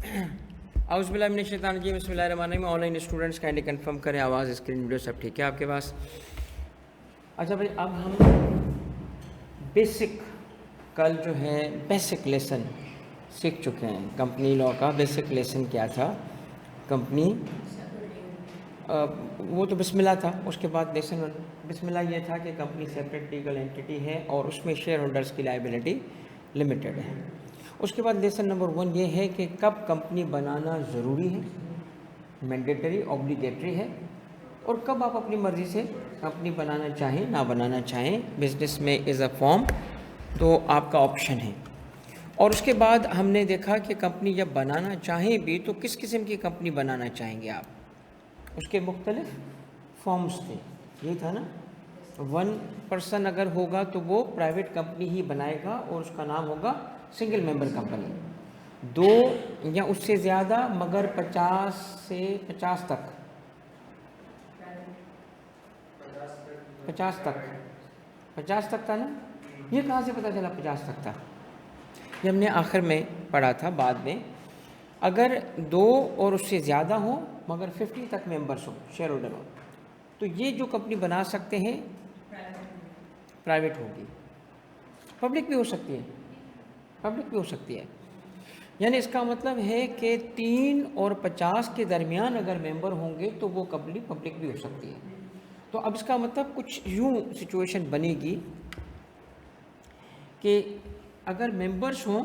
औज़ुबिल्लाहि बिस्मिल्लाहिर्रहमानिर्रहीम। Online students kindly confirm करें, आवाज़ स्क्रीन वीडियो सब ठीक है आपके पास? अच्छा भाई, अब हम बेसिक कल जो है बेसिक लेसन सीख चुके हैं। कंपनी लॉ का बेसिक लेसन क्या था? कंपनी वो तो बिस्मिल्लाह था। उसके बाद लेसन बिस्मिल्लाह ये था कि कंपनी सेपरेट लीगल एंटिटी है और उसमें शेयर होल्डर्स की लायबिलिटी लिमिटेड है। उसके बाद लेसन नंबर 1 ये है कि कब कंपनी बनाना ज़रूरी है, मैंडेटरी ऑब्लिगेटरी है, और कब आप अपनी मर्ज़ी से कंपनी बनाना चाहें ना बनाना चाहें। बिजनेस में इज़ अ फॉर्म, तो आपका ऑप्शन है। और उसके बाद हमने देखा कि कंपनी जब बनाना चाहें भी तो किस किस्म की कंपनी बनाना चाहेंगे आप, उसके मुख्तलिफ फॉर्म्स थे। यही था ना, 1 पर्सन अगर होगा तो वो प्राइवेट कंपनी ही बनाएगा और उसका नाम होगा सिंगल मेंबर कंपनी। 2 या उससे ज़्यादा मगर 50 से 50 तक 50 तक था ना। ये कहाँ से पता चला 50 तक था? ये हमने आखिर में पढ़ा था। बाद में अगर 2 और उससे ज़्यादा हो मगर 50 तक मेंबर्स हो, शेयर होल्डर हो, तो ये जो कंपनी बना सकते हैं प्राइवेट होगी। पब्लिक भी हो सकती है, पब्लिक भी हो सकती है। यानी इसका मतलब है कि 3 और 50 के दरमियान अगर मेंबर होंगे तो वो कंपनी पब्लिक भी हो सकती है। तो अब इसका मतलब कुछ यूँ सिचुएशन बनेगी कि अगर मेंबर्स हों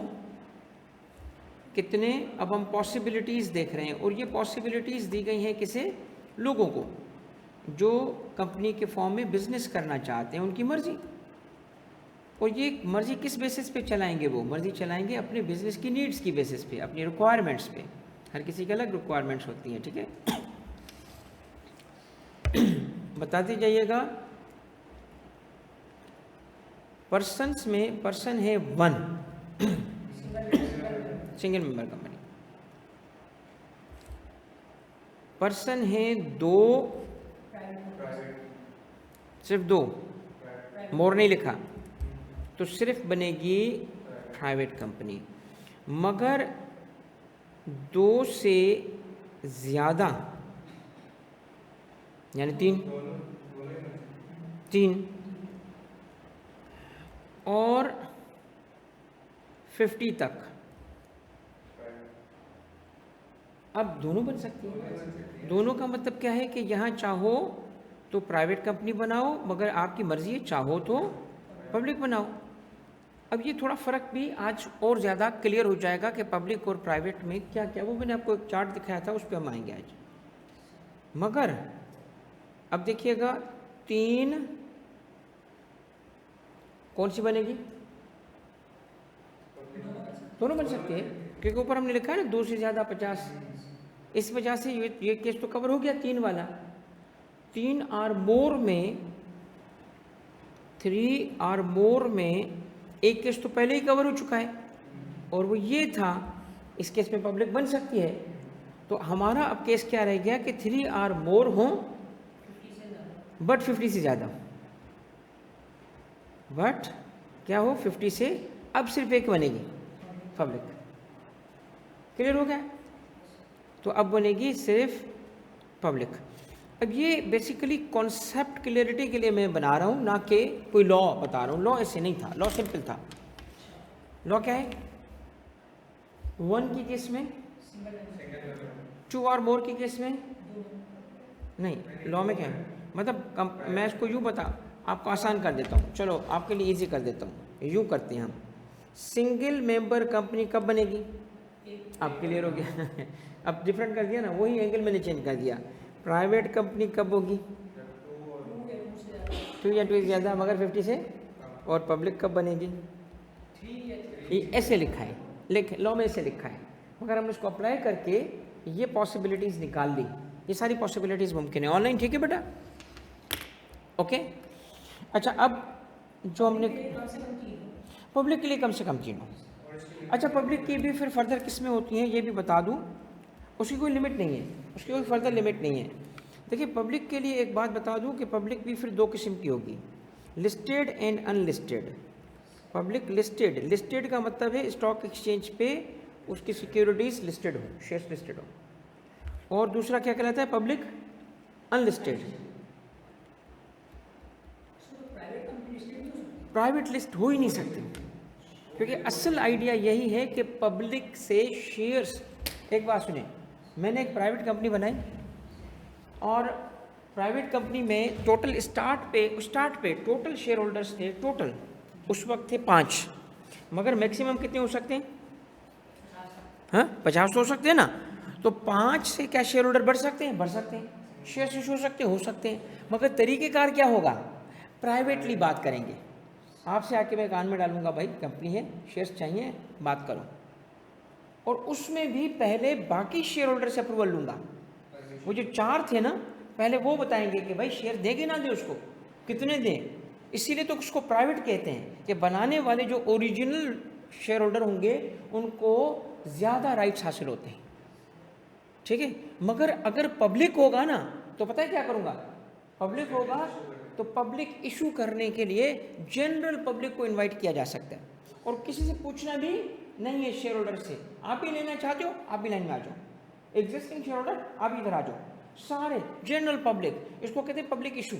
कितने, अब हम पॉसिबिलिटीज़ देख रहे हैं, और ये पॉसिबिलिटीज़ दी गई हैं किसे? लोगों को जो कंपनी के फॉर्म में बिज़नेस करना चाहते हैं, उनकी मर्ज़ी। और ये मर्ज़ी किस बेसिस पे चलाएंगे? वो मर्ज़ी चलाएंगे अपने बिज़नेस की नीड्स की बेसिस पे, अपनी रिक्वायरमेंट्स पे। हर किसी की अलग रिक्वायरमेंट्स होती हैं, ठीक है। बताते जाइएगा। पर्सन्स में पर्सन है 1, सिंगल मेंबर कंपनी। पर्सन है 2, सिर्फ 2, मोर नहीं लिखा, तो सिर्फ बनेगी प्राइवेट कंपनी। मगर 2 से ज़्यादा यानी 3 और 50 तक, अब दोनों बन सकती है। दोनों का मतलब क्या है कि यहाँ चाहो तो प्राइवेट कंपनी बनाओ, मगर आपकी मर्ज़ी है, चाहो तो पब्लिक बनाओ। अब ये थोड़ा फ़र्क भी आज और ज़्यादा क्लियर हो जाएगा कि पब्लिक और प्राइवेट में क्या क्या, वो मैंने आपको एक चार्ट दिखाया था, उस पर हम आएंगे आज। मगर अब देखिएगा, 3 कौन सी बनेगी? दोनों बन सकती है, क्योंकि ऊपर हमने लिखा है ना 2 से ज़्यादा 50। इस वजह से ये केस तो कवर हो गया 3 वाला। 3 और मोर में, 3 और मोर में एक केस तो पहले ही कवर हो चुका है, और वो ये था। इस केस में पब्लिक बन सकती है। तो हमारा अब केस क्या रह गया कि 3 और मोर हों बट 50 से ज़्यादा, बट क्या हो 50 से, अब सिर्फ एक बनेगी पब्लिक। क्लियर हो गया? तो अब बनेगी सिर्फ पब्लिक। अब ये बेसिकली कॉन्सेप्ट क्लियरिटी के लिए मैं बना रहा हूँ, ना कि कोई लॉ बता रहा हूँ। लॉ ऐसे नहीं था, लॉ सिंपल था। लॉ क्या है? 1 की केस में, 2 और मोर की केस में नहीं। लॉ में क्या है मतलब, मैं इसको यूँ आपको आसान कर देता हूँ, चलो आपके लिए इजी कर देता हूँ। यूँ करते हैं हम, सिंगल मेंबर कंपनी कब बनेगी? आप क्लियर हो गया? अब डिफरेंट कर दिया ना, वही एंगल मैंने चेंज कर दिया। प्राइवेट कंपनी कब होगी? 2 या 2 से ज़्यादा मगर 50 से। और पब्लिक कब बनेगी? ये ऐसे लिखा है, लॉ में ऐसे लिखा है, मगर हमने इसको अप्लाई करके ये पॉसिबिलिटीज़ निकाल ली। ये सारी पॉसिबिलिटीज़ मुमकिन है ऑनलाइन, ठीक है बेटा? ओके। अच्छा, अब जो हमने पब्लिक के लिए कम से कम 3 हो। अच्छा, पब्लिक की भी फिर फर्दर किस्में होती हैं, ये भी बता दूं। उसकी कोई लिमिट नहीं है, उसकी कोई फर्दर लिमिट नहीं है। देखिए, पब्लिक के लिए एक बात बता दूं कि पब्लिक भी फिर 2 किस्म की होगी, listed and unlisted. Public listed, listed का मतलब है स्टॉक एक्सचेंज पे उसकी सिक्योरिटीज लिस्टेड हो, शेयर्स लिस्टेड हो। और दूसरा क्या कहलाता है? Public unlisted. प्राइवेट लिस्ट हो ही नहीं सकती, क्योंकि असल आइडिया यही है कि पब्लिक से शेयर्स। एक बात सुने, मैंने एक प्राइवेट कंपनी बनाई और प्राइवेट कंपनी में टोटल स्टार्ट पे टोटल शेयर होल्डर्स थे, टोटल उस वक्त थे 5, मगर मैक्सिमम कितने हो सकते हैं? हाँ, 50 हो सकते हैं ना। तो 5 से क्या शेयर होल्डर बढ़ सकते हैं? बढ़ सकते हैं। शेयर इशू हो सकते हैं, मगर तरीक़ेकार क्या होगा? प्राइवेटली बात करेंगे। आपसे आके मैं कान में डालूंगा, भाई कंपनी है, शेयर्स चाहिए, बात करो। और उसमें भी पहले बाकी शेयर होल्डर से अप्रूवल लूँगा। वो जो 4 थे ना, पहले वो बताएंगे कि भाई शेयर देंगे ना दे, उसको कितने दें। इसीलिए तो उसको प्राइवेट कहते हैं कि बनाने वाले जो ओरिजिनल शेयर होल्डर होंगे उनको ज़्यादा राइट्स हासिल होते हैं, ठीक है। मगर अगर पब्लिक होगा ना, तो पता है क्या करूँगा? पब्लिक होगा तो पब्लिक इशू करने के लिए जनरल पब्लिक को इनवाइट किया जा सकता है, और किसी से पूछना भी नहीं है शेयर होल्डर से। आप भी लेना चाहते हो, आप भी लाइन में आ जाओ, एग्जिस्टिंग शेयर होल्डर आप इधर आ जाओ, सारे जनरल पब्लिक, इसको कहते हैं पब्लिक इशू।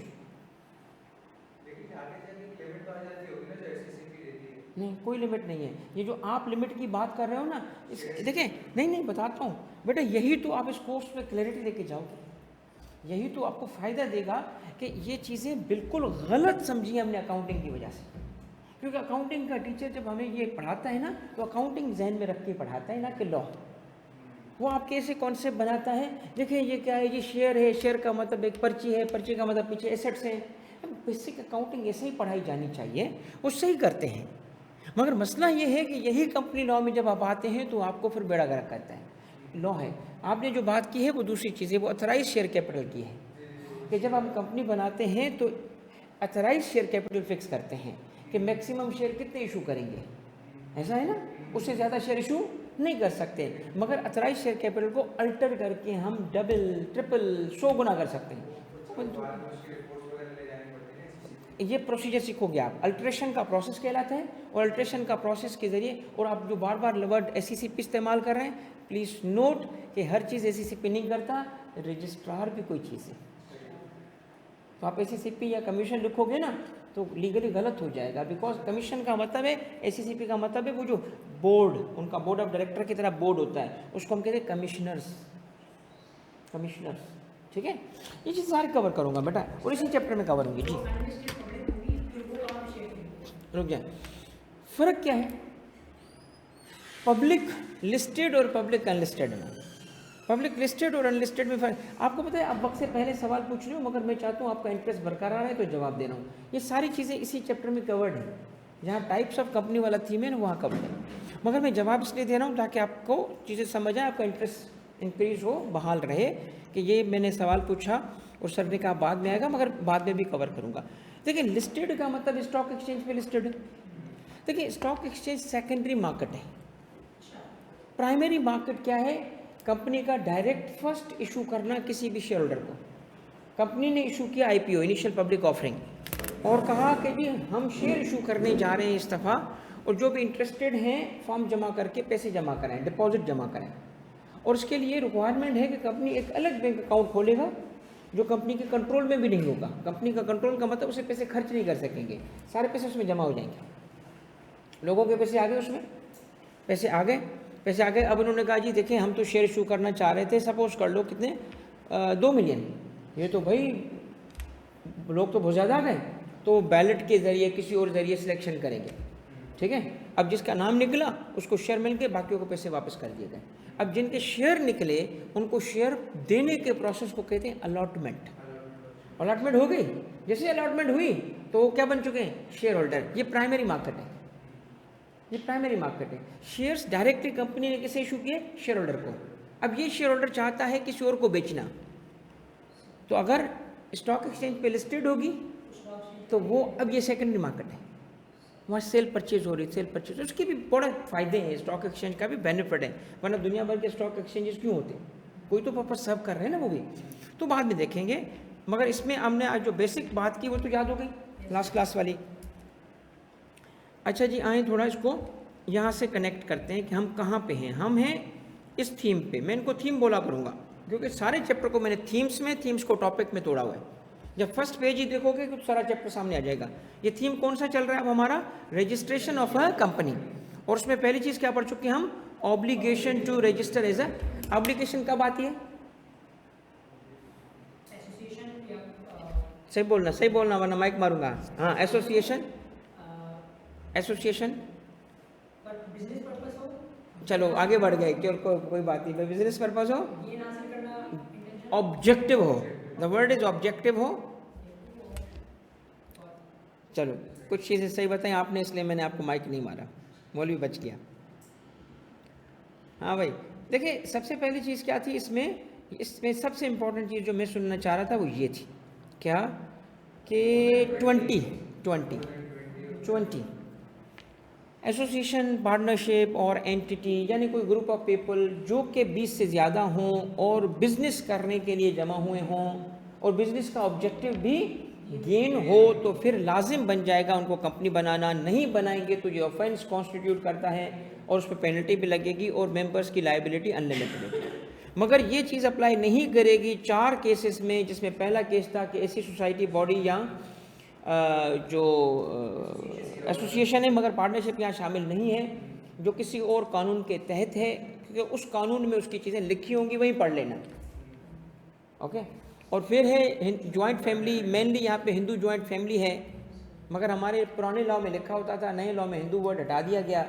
नहीं, कोई लिमिट नहीं है। ये जो आप लिमिट की बात कर रहे हो ना, इस देखें, नहीं बताता हूँ बेटा, यही तो आप इस कोर्स में क्लैरिटी लेके जाओगे, यही तो आपको फ़ायदा देगा कि ये चीज़ें बिल्कुल गलत समझी हमने अकाउंटिंग की वजह से। क्योंकि अकाउंटिंग का टीचर जब हमें ये पढ़ाता है ना, तो अकाउंटिंग जहन में रख के पढ़ाता है, ना कि लॉ। वो आपके ऐसे कॉन्सेप्ट बनाता है, देखिए ये क्या है, ये शेयर है, शेयर का मतलब एक पर्ची है, पर्ची का मतलब पीछे एसेट्स हैं। बेसिक अकाउंटिंग ऐसे ही पढ़ाई जानी चाहिए, उससे ही करते हैं। मगर मसला ये है कि यही कंपनी लॉ में जब आप आते हैं तो आपको फिर बेड़ा गर्क करता है। लॉ है, आपने जो बात की है वो दूसरी चीज़ है, वो अथराइज शेयर कैपिटल की है कि जब हम कंपनी बनाते हैं तो अथराइज शेयर कैपिटल फिक्स करते हैं कि मैक्सिमम शेयर कितने इशू करेंगे, ऐसा है ना, उससे ज़्यादा शेयर इशू नहीं कर सकते। मगर अथराइज शेयर कैपिटल को अल्टर करके हम डबल, ट्रिपल, 100 गुना कर सकते हैं। ये प्रोसीजर सीखोगे आप, अल्ट्रेशन का प्रोसेस कहलाता है, और अल्ट्रेशन का प्रोसेस के ज़रिए, और आप जो बार बार वर्ड SECP इस्तेमाल कर रहे हैं, प्लीज़ नोट कि हर चीज़ SECP नहीं करता, रजिस्ट्रार भी कोई चीज़ है। तो आप SECP या कमीशन लिखोगे ना तो लीगली गलत हो जाएगा, बिकॉज कमीशन का मतलब है, SECP का मतलब है वो जो बोर्ड, उनका बोर्ड ऑफ डायरेक्टर की तरह बोर्ड होता है, उसको हम कहते हैं कमिश्नर्स, ठीक है। ये चीज़ सारी कवर करूँगा बेटा, और इसी चैप्टर में कवर होंगी। जी रुक जाए, फ़र्क क्या है पब्लिक लिस्टेड और पब्लिक अनलिस्टेड में? पब्लिक लिस्टेड और अनलिस्टेड में फ़र्क आपको पता है? आप वक्त से पहले सवाल पूछ रहे हो, मगर मैं चाहता हूँ आपका इंटरेस्ट बरकरार है तो जवाब दे रहा हूँ। ये सारी चीज़ें इसी चैप्टर में कवर्ड है, जहाँ टाइप्स ऑफ कंपनी वाला थीम है ना, वहाँ कवर्ड है। मगर मैं जवाब इसलिए दे रहा हूँ ताकि आपको चीज़ें समझ आए, आपका इंटरेस्ट इंक्रीज हो, बहाल रहे कि ये मैंने सवाल पूछा और सर ने कहा बाद में आएगा, मगर बाद में भी कवर करूँगा। देखिए, लिस्टेड का मतलब स्टॉक एक्सचेंज पे लिस्टेड है। देखिए, स्टॉक एक्सचेंज सेकेंडरी मार्केट है, प्राइमरी मार्केट क्या है? कंपनी का डायरेक्ट फर्स्ट इशू करना किसी भी शेयर होल्डर को। कंपनी ने इशू किया IPO, इनिशियल पब्लिक ऑफरिंग, और कहा कि जी हम शेयर इशू करने जा रहे हैं इस दफ़ा, और जो भी इंटरेस्टेड हैं फॉर्म जमा करके पैसे जमा कराएं, डिपॉजिट जमा कराएं। और उसके लिए रिक्वायरमेंट है कि कंपनी एक अलग बैंक अकाउंट खोलेगा जो कंपनी के कंट्रोल में भी नहीं होगा। कंपनी का कंट्रोल का मतलब उसे पैसे खर्च नहीं कर सकेंगे, सारे पैसे उसमें जमा हो जाएंगे। लोगों के पैसे आ गए, उसमें पैसे आ गए। अब उन्होंने कहा जी देखिए हम तो शेयर इशू करना चाह रहे थे, सपोज कर लो कितने 2 मिलियन। ये तो भाई लोग तो बहुत ज़्यादा आ गए, तो बैलेट के ज़रिए किसी और ज़रिए सिलेक्शन करेंगे, ठीक है। अब जिसका नाम निकला उसको शेयर मिल गए, बाकियों को पैसे वापस कर दिए गए। अब जिनके शेयर निकले उनको शेयर देने के प्रोसेस को कहते हैं अलॉटमेंट। अलॉटमेंट हो गई, जैसे अलॉटमेंट हुई तो वो क्या बन चुके हैं? Share holder. ये प्राइमरी मार्केट है, ये प्राइमरी मार्केट है। शेयर्स डायरेक्टली कंपनी ने किसे इशू किए? शेयर होल्डर को। अब ये शेयर होल्डर चाहता है किसी और को बेचना, तो अगर स्टॉक एक्सचेंज पे लिस्टेड होगी तो वो, अब ये सेकेंडरी मार्केट है, वहाँ सेल परचेज हो रही, सेल परचेज, उसके भी बड़े फ़ायदे हैं, स्टॉक एक्सचेंज का भी बेनिफिट है। वरना दुनिया भर के स्टॉक एक्सचेंजेस क्यों होते? कोई तो पर्पज सर्व कर रहे हैं ना, वो भी तो बाद में देखेंगे। मगर इसमें हमने आज जो बेसिक बात की वो तो याद हो गई, लास्ट क्लास वाली। अच्छा जी, आए थोड़ा इसको यहाँ से कनेक्ट करते हैं कि हम कहाँ पे हैं। हम हैं इस थीम पे, मैं इनको थीम बोला करूँगा क्योंकि सारे चैप्टर को मैंने थीम्स को टॉपिक में तोड़ा हुआ है। जब फर्स्ट पेज ही देखोगे तो सारा चैप्टर सामने आ जाएगा। ये थीम कौन सा चल रहा है अब हमारा? Registration of a company. और उसमें पहली चीज़ क्या पढ़ चुके हैं हम? Obligation to register as a. Obligation कब आती है? सही बोलना वरना माइक मारूंगा। हाँ, एसोसिएशन चलो आगे बढ़ गए कि कोई बात नहीं, बिजनेस पर्पस हो, ऑब्जेक्टिव हो, द वर्ड इज ऑब्जेक्टिव हो। चलो कुछ चीज़ें सही बताएं आपने, इसलिए मैंने आपको माइक नहीं मारा, मौलवी बच गया। हाँ भाई, देखिए सबसे पहली चीज़ क्या थी इसमें सबसे इम्पोर्टेंट चीज़ जो मैं सुनना चाह रहा था वो ये थी, क्या कि 20 एसोसिएशन, पार्टनरशिप और एंटिटी यानी कोई ग्रुप ऑफ पीपल जो कि 20 से ज़्यादा हों और बिजनेस करने के लिए जमा हुए हों और बिजनेस का ऑब्जेक्टिव भी गेन हो, तो फिर लाजिम बन जाएगा उनको कंपनी बनाना। नहीं बनाएंगे तो ये ऑफेंस कॉन्स्टिट्यूट करता है और उस पर पेनल्टी भी लगेगी और मेंबर्स की लायबिलिटी अनलिमिटेड है। मगर ये चीज़ अप्लाई नहीं करेगी 4 केसेस में, जिसमें पहला केस था कि ऐसी सोसाइटी, बॉडी या जो एसोसिएशन है मगर पार्टनरशिप यहाँ शामिल नहीं है, जो किसी और कानून के तहत है, क्योंकि उस कानून में उसकी चीज़ें लिखी होंगी, वहीं पढ़ लेना। ओके। और फिर है जॉइंट फैमिली, मेनली यहाँ पे हिंदू जॉइंट फैमिली है, मगर हमारे पुराने लॉ में लिखा होता था, नए लॉ में हिंदू वर्ड हटा दिया गया।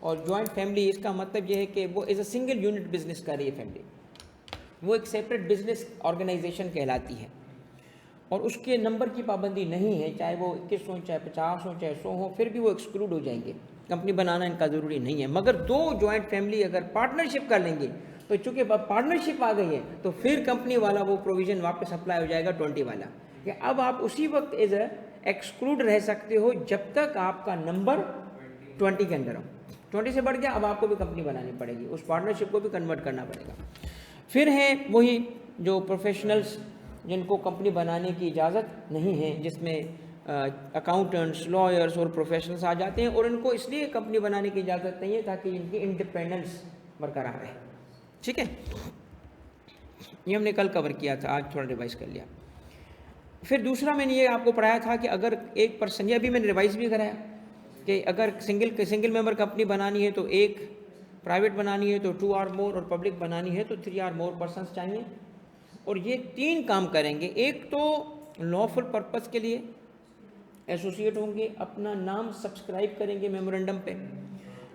और जॉइंट फैमिली इसका मतलब ये है कि वो as a single unit business कर रही है फैमिली, वो एक सेपरेट बिजनेस ऑर्गेनाइजेशन कहलाती है और उसके नंबर की पाबंदी नहीं है, चाहे वो 21 हो, चाहे 50 हो, चाहे 100 हो, फिर भी वो एक्सक्लूड हो जाएंगे। कंपनी बनाना इनका ज़रूरी नहीं है। मगर 2 जॉइंट फैमिली अगर पार्टनरशिप कर लेंगे तो चूँकि पार्टनरशिप आ गई है तो फिर कंपनी वाला वो प्रोविज़न वापस अप्लाई हो जाएगा 20 वाला, कि अब आप उसी वक्त एज एक्सक्लूड रह सकते हो जब तक आपका नंबर 20 के अंदर हो। 20 से बढ़ गया, अब आपको भी कंपनी बनानी पड़ेगी, उस पार्टनरशिप को भी कन्वर्ट करना पड़ेगा। फिर है वही जो प्रोफेशनल्स जिनको कंपनी बनाने की इजाज़त नहीं है, जिसमें अकाउंटेंट्स, लॉयर्स और प्रोफेशनल्स आ जाते हैं, और इनको इसलिए कंपनी बनाने की इजाज़त नहीं है ताकि इनकी इंडिपेंडेंस बरकरार रहे। ठीक है, ये हमने कल कवर किया था, आज थोड़ा रिवाइज कर लिया। फिर दूसरा मैंने ये आपको पढ़ाया था कि अगर एक पर्सन, ये अभी मैंने रिवाइज भी कराया कि अगर सिंगल मेंबर कंपनी बनानी है तो 1, प्राइवेट बनानी है तो 2 और मोर, और पब्लिक बनानी है तो 3 और मोर पर्सन्स चाहिए। और ये 3 काम करेंगे। एक तो लॉफुल पर्पस के लिए एसोसिएट होंगे, अपना नाम सब्सक्राइब करेंगे मेमोरेंडम पे।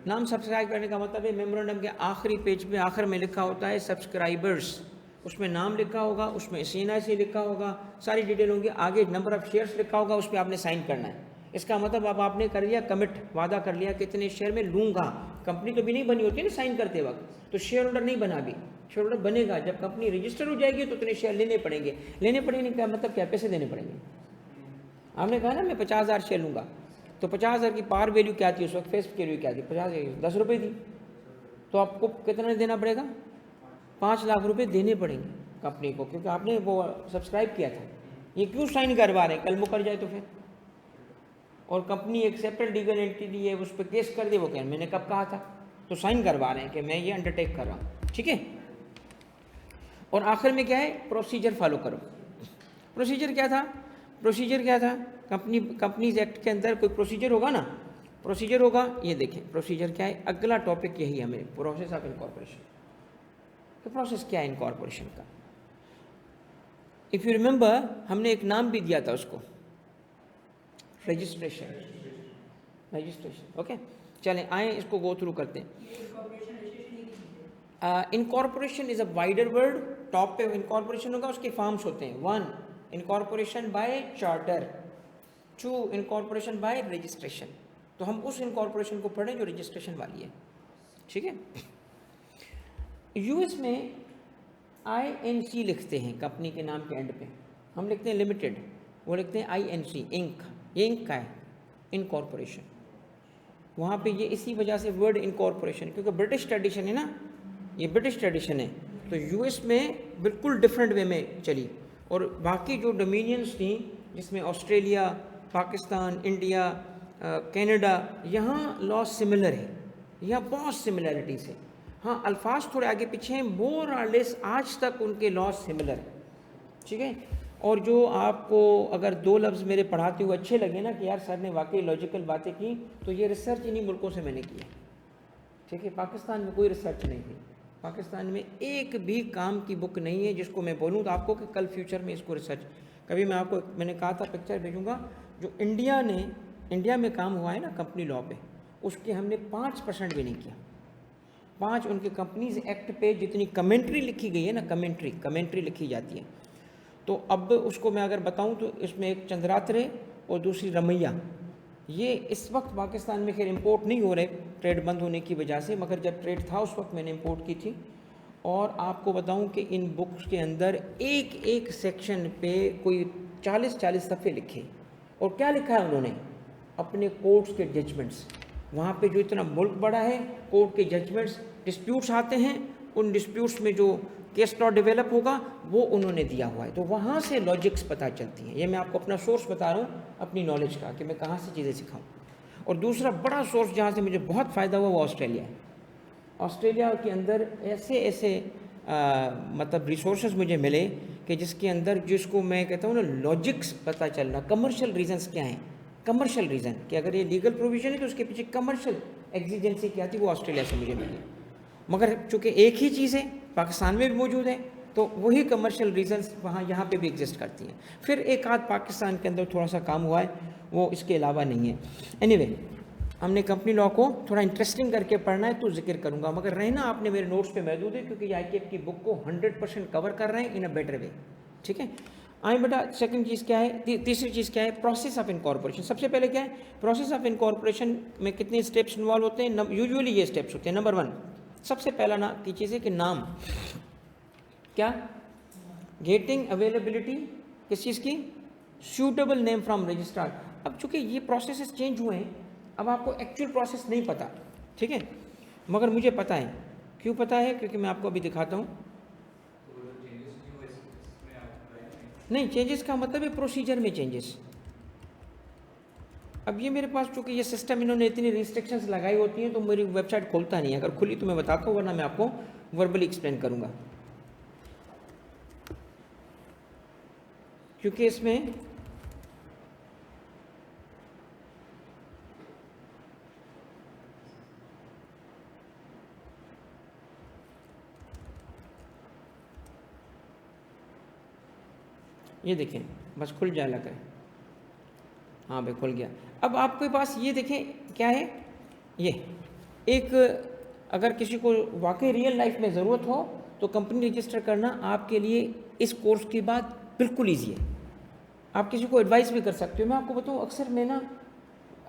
नाम सब्सक्राइब करने का मतलब है मेमोरेंडम के आखिरी पेज पे आखिर में लिखा होता है सब्सक्राइबर्स, उसमें नाम लिखा होगा, उसमें CNIC लिखा होगा, सारी डिटेल होंगी, आगे नंबर ऑफ शेयर्स लिखा होगा, उस पर आपने साइन करना है। इसका मतलब अब आपने कर लिया कमिट, वादा कर लिया कि इतने शेयर में लूँगा। कंपनी तो भी नहीं बनी होती ना साइन करते वक्त, तो शेयर होल्डर नहीं बना भी, शेयर होल्डर बनेगा जब कंपनी रजिस्टर हो जाएगी तो इतने शेयर लेने पड़ेंगे। लेने पड़ेंगे का मतलब क्या? पैसे देने पड़ेंगे। आपने कहा ना मैं 50,000 शेयर लूँगा, तो 50,000 की पार वैल्यू क्या थी उस वक्त, फेस वैल्यू क्या थी? 10 रुपये थी, तो आपको कितना देना पड़ेगा? 5 लाख रुपए देने पड़ेंगे कंपनी को, क्योंकि आपने वो सब्सक्राइब किया था। ये क्यों साइन करवा रहे हैं? कल मुकर जाए तो फिर, और कंपनी एक सेपरेट लीगल एंटिटी है, उस पर केस कर दे, वो कहें मैंने कब कहा था, तो साइन करवा रहे हैं कि मैं ये अंडरटेक कर रहा हूँ। ठीक है। और आखिर में क्या है? प्रोसीजर फॉलो करो। प्रोसीजर क्या था? कंपनीज एक्ट के अंदर कोई प्रोसीजर होगा ना, प्रोसीजर होगा, ये देखें प्रोसीजर क्या है। अगला टॉपिक यही हमें, प्रोसेस ऑफ इनकॉर्पोरेशन। तो प्रोसेस क्या है इनकॉर्पोरेशन का? इफ़ यू रिमेंबर, हमने एक नाम भी दिया था उसको, रजिस्ट्रेशन। ओके, चलें आए इसको गो थ्रू करते हैं। Incorporation is a wider word. Top पे इनकॉर्पोरेशन होगा, उसके फॉर्म्स होते हैं। 1 incorporation by charter, 2 incorporation by registration. तो हम उस इनकॉर्पोरेशन को पढ़ें जो रजिस्ट्रेशन वाली है। ठीक है। यूएस में INC लिखते हैं कंपनी के नाम के एंड पे, हम लिखते हैं लिमिटेड, वो लिखते हैं INC, इंक। ये इंक का है, इनकॉर्पोरेशन। वहाँ पे ये इसी वजह से वर्ड इनकॉर्पोरेशन, क्योंकि ब्रिटिश ट्रेडिशन है ना, ये ब्रिटिश ट्रेडिशन है, तो यूएस में बिल्कुल डिफरेंट वे में चली। और बाकी जो डोमिनियंस थी, जिसमें ऑस्ट्रेलिया, पाकिस्तान, इंडिया, कनाडा, यहाँ लॉ सिमिलर है। या बहुत सिमिलरिटीज़ है। हाँ, अल्फाज थोड़े आगे पीछे हैं, मोर और लेस आज तक उनके लॉज सिमिलर है, ठीक है। और जो आपको अगर 2 लफ्ज़ मेरे पढ़ाते हुए अच्छे लगे ना कि यार सर ने वाकई लॉजिकल बातें की, तो ये रिसर्च इन्हीं मुल्कों से मैंने की है, ठीक है। पाकिस्तान में कोई रिसर्च नहीं थी, पाकिस्तान में एक भी काम की बुक नहीं है जिसको मैं बोलूँ तो आपको कि कल फ्यूचर में इसको रिसर्च, कभी मैं आपको, मैंने कहा था पिक्चर भेजूँगा, जो इंडिया में काम हुआ है ना कंपनी लॉ पे, उसके हमने 5% भी नहीं किया। 5 उनके कंपनीज एक्ट पे जितनी कमेंट्री लिखी गई है ना, कमेंट्री लिखी जाती है, तो अब उसको मैं अगर बताऊं तो इसमें एक चंद्रात्रे और दूसरी रमैया, ये इस वक्त पाकिस्तान में खैर इंपोर्ट नहीं हो रहे ट्रेड बंद होने की वजह से, मगर जब ट्रेड था उस वक्त मैंने इंपोर्ट की थी। और आपको बताऊं कि इन बुक्स के अंदर एक एक सेक्शन पे कोई 40-40 सफ़े लिखे, और क्या लिखा है उन्होंने, अपने कोर्ट्स के जजमेंट्स, वहाँ पे जो इतना मुल्क बड़ा है, कोर्ट के जजमेंट्स, डिस्प्यूट्स आते हैं, उन डिस्प्यूट्स में जो केस लॉ डेवलप होगा वो उन्होंने दिया हुआ है। तो वहाँ से लॉजिक्स पता चलती हैं। ये मैं आपको अपना सोर्स बता रहा हूँ अपनी नॉलेज का कि मैं कहाँ से चीज़ें सिखाऊँ। और दूसरा बड़ा सोर्स जहाँ से मुझे बहुत फ़ायदा हुआ वो ऑस्ट्रेलिया है। ऑस्ट्रेलिया के अंदर ऐसे मतलब रिसोर्सेज मुझे मिले कि जिसके अंदर, जिसको मैं कहता हूँ ना, लॉजिक्स पता चलना, कमर्शियल रीजंस क्या हैं, कमर्शियल रीज़न कि अगर ये लीगल प्रोविज़न है तो उसके पीछे कमर्शियल एग्जीजेंसी क्या थी, वो ऑस्ट्रेलिया से मुझे मिली। मगर चूँकि एक ही चीज़ है, पाकिस्तान में भी मौजूद है, तो वही कमर्शियल रीजंस वहाँ यहाँ पे भी एग्जिस्ट करती हैं। फिर एक आध पाकिस्तान के अंदर थोड़ा सा काम हुआ है, वो इसके अलावा नहीं है। एनीवे, हमने कंपनी लॉ को थोड़ा इंटरेस्टिंग करके पढ़ना है तो जिक्र करूँगा, मगर रहना आपने मेरे नोट्स पे महदूद है, क्योंकि IKF की बुक को 100% कवर कर रहे हैं इन अ बेटर वे, ठीक है। आए बेटा, सेकंड चीज़ क्या है, तीसरी चीज़ क्या है, प्रोसेस ऑफ इनकॉर्पोरेशन। सबसे पहले क्या है, प्रोसेस ऑफ इनकॉर्पोरेशन में कितने स्टेप्स इन्वॉल्व होते हैं, यूजुअली ये स्टेप्स होते हैं। नंबर 1, सबसे पहला ना की चीज़ है कि नाम, क्या, गेटिंग अवेलेबिलिटी किस चीज़ की, सूटेबल नेम फ्रॉम रजिस्ट्रार। अब चूंकि ये प्रोसेस चेंज हुए हैं, अब आपको एक्चुअल प्रोसेस नहीं पता, ठीक है, मगर मुझे पता है। क्यों पता है, क्योंकि मैं आपको अभी दिखाता हूँ। नहीं, चेंजेस का मतलब है प्रोसीजर में चेंजेस। अब ये मेरे पास चूँकि ये सिस्टम इन्होंने इतनी रिस्ट्रिक्शंस लगाई होती हैं तो मेरी वेबसाइट खोलता नहीं है। अगर खुली तो मैं बताता हूँ, वरना मैं आपको वर्बली एक्सप्लेन करूँगा, क्योंकि इसमें ये देखें, बस खुल जाए लगा है, हाँ भाई खुल गया। अब आपके पास ये देखें क्या है, ये एक, अगर किसी को वाकई रियल लाइफ में ज़रूरत हो तो कंपनी रजिस्टर करना आपके लिए इस कोर्स के बाद बिल्कुल ईजी है। आप किसी को एडवाइस भी कर सकते हो। मैं आपको बताऊँ, अक्सर मैं ना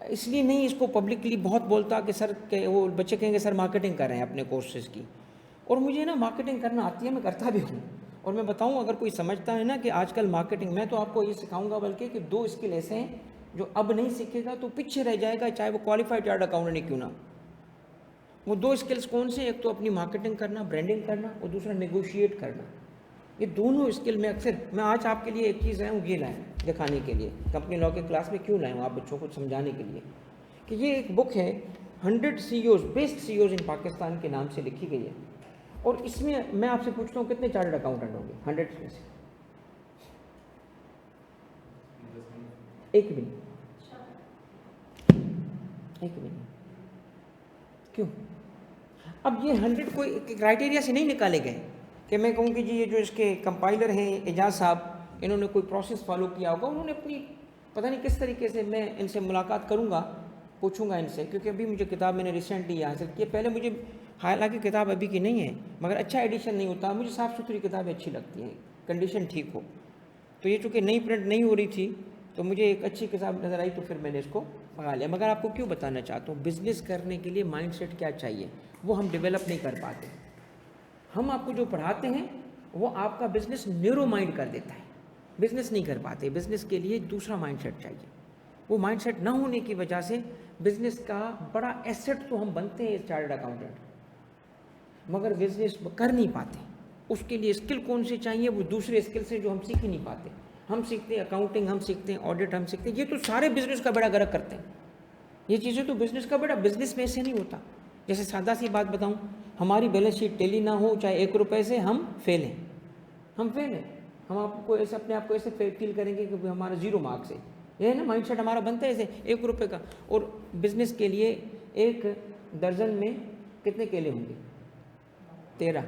इसलिए नहीं इसको पब्लिकली बहुत बोलता कि सर के वो बच्चे कहेंगे सर मार्केटिंग कर रहे हैं अपने कोर्सेज की, और मुझे ना मार्केटिंग करना आती है, मैं करता भी हूँ। और मैं बताऊँ, अगर कोई समझता है ना कि आजकल मार्केटिंग, मैं तो आपको ये सिखाऊंगा बल्कि कि 2 स्किल ऐसे हैं जो अब नहीं सीखेगा तो पीछे रह जाएगा, चाहे वो क्वालिफाइड चार्ट अकाउंटेंट ही क्यों ना। वो 2 स्किल्स कौन से, एक तो अपनी मार्केटिंग करना, ब्रांडिंग करना, और दूसरा नेगोशिएट करना। ये दोनों स्किल में अक्सर, मैं आज आपके लिए एक चीज़ लाया हूँ, ये लाया दिखाने के लिए, कंपनी लॉ के क्लास में क्यों लाया हूँ आप बच्चों को समझाने के लिए, कि ये एक बुक है 100 CEOs, बेस्ट CEOs इन पाकिस्तान के नाम से लिखी गई है। और इसमें मैं आपसे पूछता हूँ कितने चार्टर्ड अकाउंटेंट होंगे 100 में से? एक भी नहीं, एक भी नहीं। क्यों? अब ये 100 कोई क्राइटेरिया से नहीं निकाले गए कि मैं कहूँ कि जी ये जो इसके कंपाइलर हैं एजाज साहब, इन्होंने कोई प्रोसेस फॉलो किया होगा, उन्होंने अपनी पता नहीं किस तरीके से, मैं इनसे मुलाकात करूँगा, पूछूंगा इनसे, क्योंकि अभी मुझे किताब मैंने रिसेंटली हासिल की। पहले मुझे, हालांकि किताब अभी की नहीं है, मगर अच्छा एडिशन नहीं होता, मुझे साफ़ सुथरी किताबें अच्छी लगती हैं, कंडीशन ठीक हो। तो ये चूँकि नई प्रिंट नहीं हो रही थी तो मुझे एक अच्छी किताब नज़र आई, तो फिर मैंने इसको मंगा लिया। मगर आपको क्यों बताना चाहता हूँ, बिज़नेस करने के लिए माइंडसेट क्या चाहिए वो हम डेवलप नहीं कर पाते। हम आपको जो पढ़ाते हैं वो आपका बिज़नेस न्यूरो माइंड कर देता है, बिज़नेस नहीं कर पाते। बिज़नेस के लिए दूसरा माइंडसेट चाहिए, वो माइंडसेट ना होने की वजह से बिज़नेस का बड़ा एसेट तो हम बनते हैं चार्टर्ड अकाउंटेंट, मगर बिज़नेस कर नहीं पाते। उसके लिए स्किल कौन सी चाहिए, वो दूसरे स्किल से जो हम सीख ही नहीं पाते। हम सीखते हैं अकाउंटिंग, हम सीखते हैं ऑडिट, हम सीखते हैं, ये तो सारे बिज़नेस का बेड़ा गर्क करते हैं। ये चीज़ें तो बिज़नेस का बेड़ा, बिज़नेस में ऐसे नहीं होता। जैसे सादा सी बात बताऊं, हमारी बैलेंस शीट टेली ना हो, चाहे 1 रुपये से, हम फेल हैं, हम फेल हैं। हम आपको ऐसे अपने आप को ऐसे फील करेंगे कि हमारा 0 मार्क्स है। ये है ना माइंडसेट हमारा बनता है ऐसे 1 रुपये का। और बिजनेस के लिए 1 दर्जन में कितने केले होंगे? 13।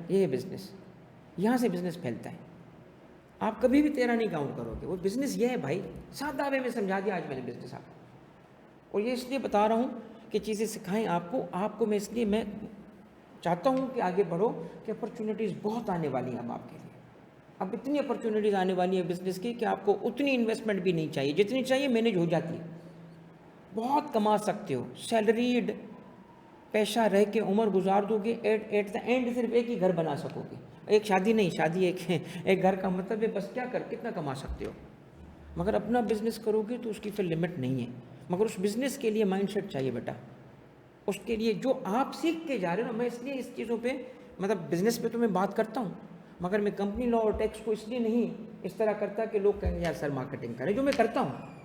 ये है बिजनेस, यहाँ से बिजनेस फैलता है। आप कभी भी 13 नहीं काउंट करोगे। वो बिजनेस ये है भाई, सादा वे में समझा दिया आज मैंने बिजनेस आपको। और ये इसलिए बता रहा हूँ कि चीज़ें सिखाएं आपको मैं इसलिए मैं चाहता हूँ कि आगे बढ़ो, कि अपॉर्चुनिटीज़ बहुत आने वाली हैं अब आपके लिए। अब इतनी अपॉर्चुनिटीज़ आने वाली है बिजनेस की कि आपको उतनी इन्वेस्टमेंट भी नहीं चाहिए, जितनी चाहिए मैनेज हो जाती है। बहुत कमा सकते हो, सैलरीड पैसा रह के उम्र गुजार दोगे, एट द एंड सिर्फ एक ही घर बना सकोगे। एक शादी नहीं, शादी एक घर का मतलब है बस। क्या कितना कमा सकते हो, मगर अपना बिजनेस करोगे तो उसकी फिर लिमिट नहीं है। मगर उस बिज़नेस के लिए माइंडसेट चाहिए बेटा, उसके लिए जो आप सीख के जा रहे हो ना। मैं इसलिए इस चीज़ों पे मतलब बिज़नेस पे तो मैं बात करता हूँ, मगर मैं कंपनी लॉ और टैक्स को इसलिए नहीं इस तरह करता कि लोग कहेंगे यार सर मार्केटिंग करें। जो मैं करता हूँ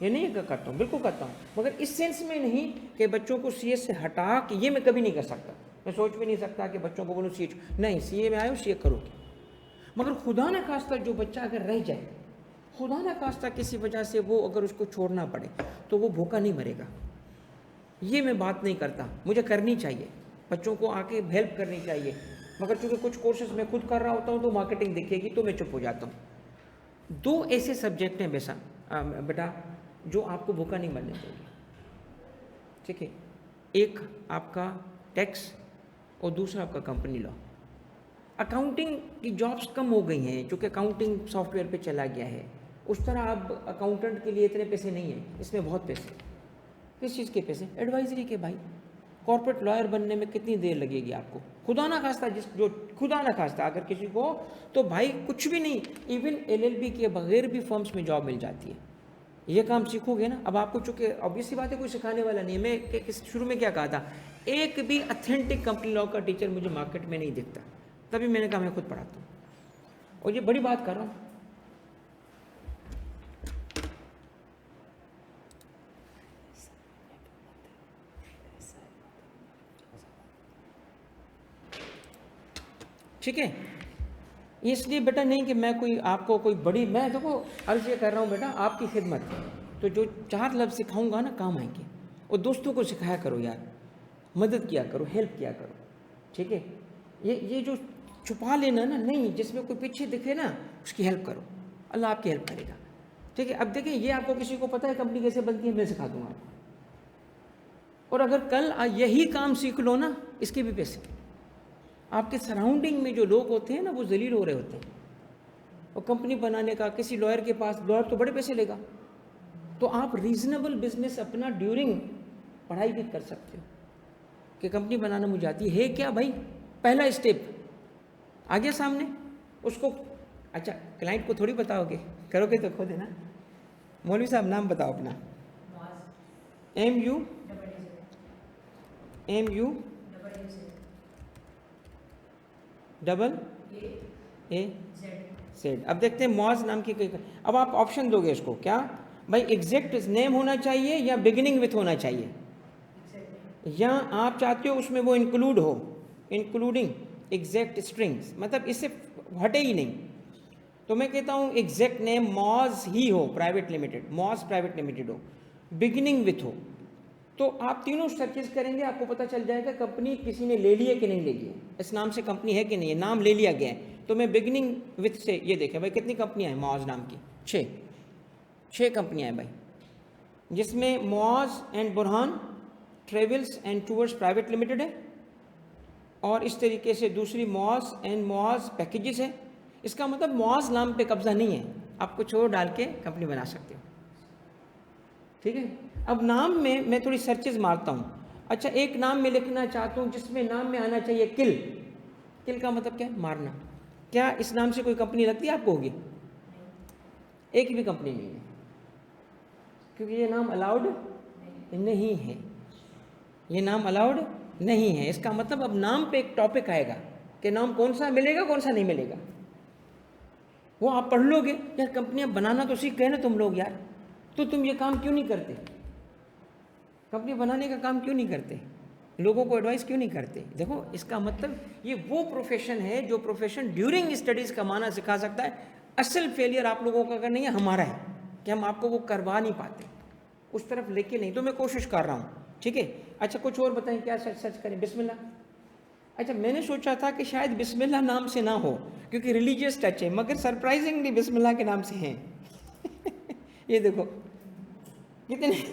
ये नहीं करता हूँ, बिल्कुल करता हूँ, मगर इस सेंस में नहीं कि बच्चों को सीए से हटा के, ये मैं कभी नहीं कर सकता। मैं सोच भी नहीं सकता कि बच्चों को बोलूँ सीए नहीं, सीए में आयो सीए करो। मगर खुदा न खास्ता जो बच्चा अगर रह जाए, खुदा न खास्ता किसी वजह से वो अगर उसको छोड़ना पड़े, तो वो भूखा नहीं मरेगा। ये मैं बात नहीं करता, मुझे करनी चाहिए, बच्चों को आके हेल्प करनी चाहिए। मगर चूँकि कुछ कोर्सेज मैं खुद कर रहा होता हूँ तो मार्केटिंग दिखेगी तो मैं चुप हो जाता हूँ। 2 ऐसे सब्जेक्ट हैं बेटा जो आपको भूखा नहीं मरने चाहिए, ठीक है। एक आपका टैक्स और दूसरा आपका कंपनी लॉ। अकाउंटिंग की जॉब्स कम हो गई हैं, चूँकि अकाउंटिंग सॉफ्टवेयर पे चला गया है। उस तरह अब अकाउंटेंट के लिए इतने पैसे नहीं हैं, इसमें बहुत पैसे। किस चीज़ के पैसे? एडवाइजरी के भाई। कॉर्पोरेट लॉयर बनने में कितनी देर लगेगी आपको? खुदा ना खास्ता खुदा ना खास्ता अगर किसी को, तो भाई कुछ भी नहीं, इवन LLB के बगैर भी फर्म्स में जॉब मिल जाती है। ये काम सीखोगे ना, अब आपको चूँकि ऑब्वियस सी बात है कोई सिखाने वाला नहीं है। मैं शुरू में क्या कहा था, एक भी ऑथेंटिक कंपनी लॉ का टीचर मुझे मार्केट में नहीं दिखता, तभी मैंने कहा मैं खुद पढ़ाता हूँ। और ये बड़ी बात कर रहा हूँ। ठीक है, इसलिए बेटा नहीं कि मैं कोई आपको कोई बड़ी, मैं देखो अर्ज ये कर रहा हूँ बेटा आपकी खिदमत। तो जो 4 लफ्ज़ सिखाऊंगा ना काम आएंगे। और दोस्तों को सिखाया करो यार, मदद किया करो, हेल्प किया करो, ठीक है। ये जो छुपा लेना ना, नहीं, जिसमें कोई पीछे दिखे ना उसकी हेल्प करो, अल्लाह आपकी हेल्प करेगा, ठीक है। अब देखिए ये आपको किसी को पता है कंपनी कैसे बनती है, मैं सिखा दूंगा आपको। और अगर कल यही काम सीख लो ना, इसके भी पैसे। आपके सराउंडिंग में जो लोग होते हैं ना वो जलील हो रहे होते हैं। और कंपनी बनाने का किसी लॉयर के पास, लॉयर तो बड़े पैसे लेगा, तो आप रीजनेबल बिजनेस अपना ड्यूरिंग पढ़ाई भी कर सकते हो कि कंपनी बनाना मुझे आती है क्या भाई। पहला स्टेप आ गया सामने, उसको अच्छा क्लाइंट को थोड़ी बताओगे, करोगे तो खुद है ना। मौलवी साहब नाम बताओ अपना। MU double A Z। अब देखते हैं मौज नाम की। अब आप ऑप्शन दोगे इसको, क्या भाई एग्जैक्ट नेम होना चाहिए या बिगिनिंग विथ होना चाहिए, या आप चाहते हो उसमें वो इंक्लूड हो, इंक्लूडिंग एग्जैक्ट स्ट्रिंग्स, मतलब इससे हटे ही नहीं। तो मैं कहता हूँ एग्जैक्ट नेम मॉज ही हो, private limited, Moj private limited हो, बिगिनिंग विथ हो। तो आप तीनों सर्चेस करेंगे, आपको पता चल जाएगा कंपनी किसी ने ले ली है कि नहीं ले ली है, इस नाम से कंपनी है कि नहीं है, नाम ले लिया गया है। तो मैं बिगिनिंग विथ से ये देखें भाई कितनी कंपनियां हैं मॉज नाम की, 6 कंपनियां हैं भाई, जिसमें Moj and Burhan travels and tours private limited है, और इस तरीके से दूसरी मॉज एंड मॉज पैकेजेस है। इसका मतलब मॉज नाम पे कब्जा नहीं है, आप कुछ और डाल के कंपनी बना सकते हो, ठीक है। अब नाम में मैं थोड़ी सर्चेज मारता हूँ। अच्छा, एक नाम में लिखना चाहता हूँ जिसमें नाम में आना चाहिए किल। किल का मतलब क्या है? मारना। क्या इस नाम से कोई कंपनी लगती है आपको? होगी? एक भी कंपनी नहीं है, क्योंकि ये नाम अलाउड नहीं है, ये नाम अलाउड नहीं है। इसका मतलब अब नाम पे एक टॉपिक आएगा कि नाम कौन सा मिलेगा कौन सा नहीं मिलेगा, वो आप पढ़ लोगे। यार कंपनियां बनाना तो सीख गए ना तुम लोग यार, तो तुम ये काम क्यों नहीं करते? कंपनी बनाने का काम क्यों नहीं करते, लोगों को एडवाइस क्यों नहीं करते? देखो इसका मतलब ये वो प्रोफेशन है जो प्रोफेशन ड्यूरिंग स्टडीज़ कमाना सिखा सकता है। असल फेलियर आप लोगों का अगर नहीं है, हमारा है कि हम आपको वो करवा नहीं पाते, उस तरफ लेके नहीं। तो मैं कोशिश कर रहा हूँ, ठीक है। अच्छा कुछ और बताएं, क्या सर्च करें? बिस्मिल्लाह। अच्छा मैंने सोचा था कि शायद बिस्मिल्लाह नाम से ना हो क्योंकि रिलीजियस टच है, मगर सरप्राइजिंगली बिस्मिल्लाह के नाम से हैं। ये देखो कितने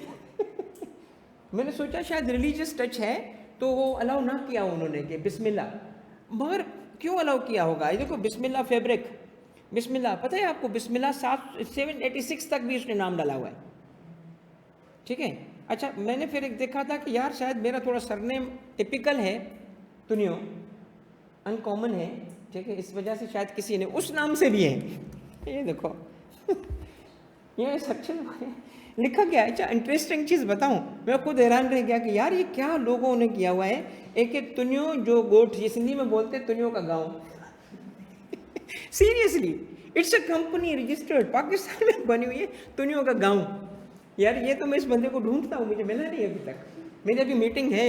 मैंने सोचा शायद रिलीजियस टच है तो वो अलाउ ना किया उन्होंने कि बिस्मिल्लाह, मगर क्यों अलाउ किया होगा? ये देखो बिस्मिल्लाह फैब्रिक, बिस्मिल्लाह, पता है आपको बिस्मिल्लाह 786 तक भी उसने नाम डाला हुआ है, ठीक है। अच्छा मैंने फिर एक देखा था कि यार शायद मेरा थोड़ा सरनेम टिपिकल है, तुनियो अनकॉमन है, ठीक है, इस वजह से शायद किसी ने उस नाम से भी है। ये देखो ये सच लिखा गया है। अच्छा इंटरेस्टिंग चीज़ बताऊं, मैं खुद हैरान रह गया कि यार ये क्या लोगों ने किया हुआ है। एक तुनियो जो गोठ, ये सिंधी में बोलते हैं तुनियो का गांव। Seriously it's a company registered, Pakistan में बनी हुई है, तुनियो का गांव। यार ये तो मैं इस बंदे को ढूंढता हूँ, मुझे मिला नहीं अभी तक। मेरी अभी मीटिंग है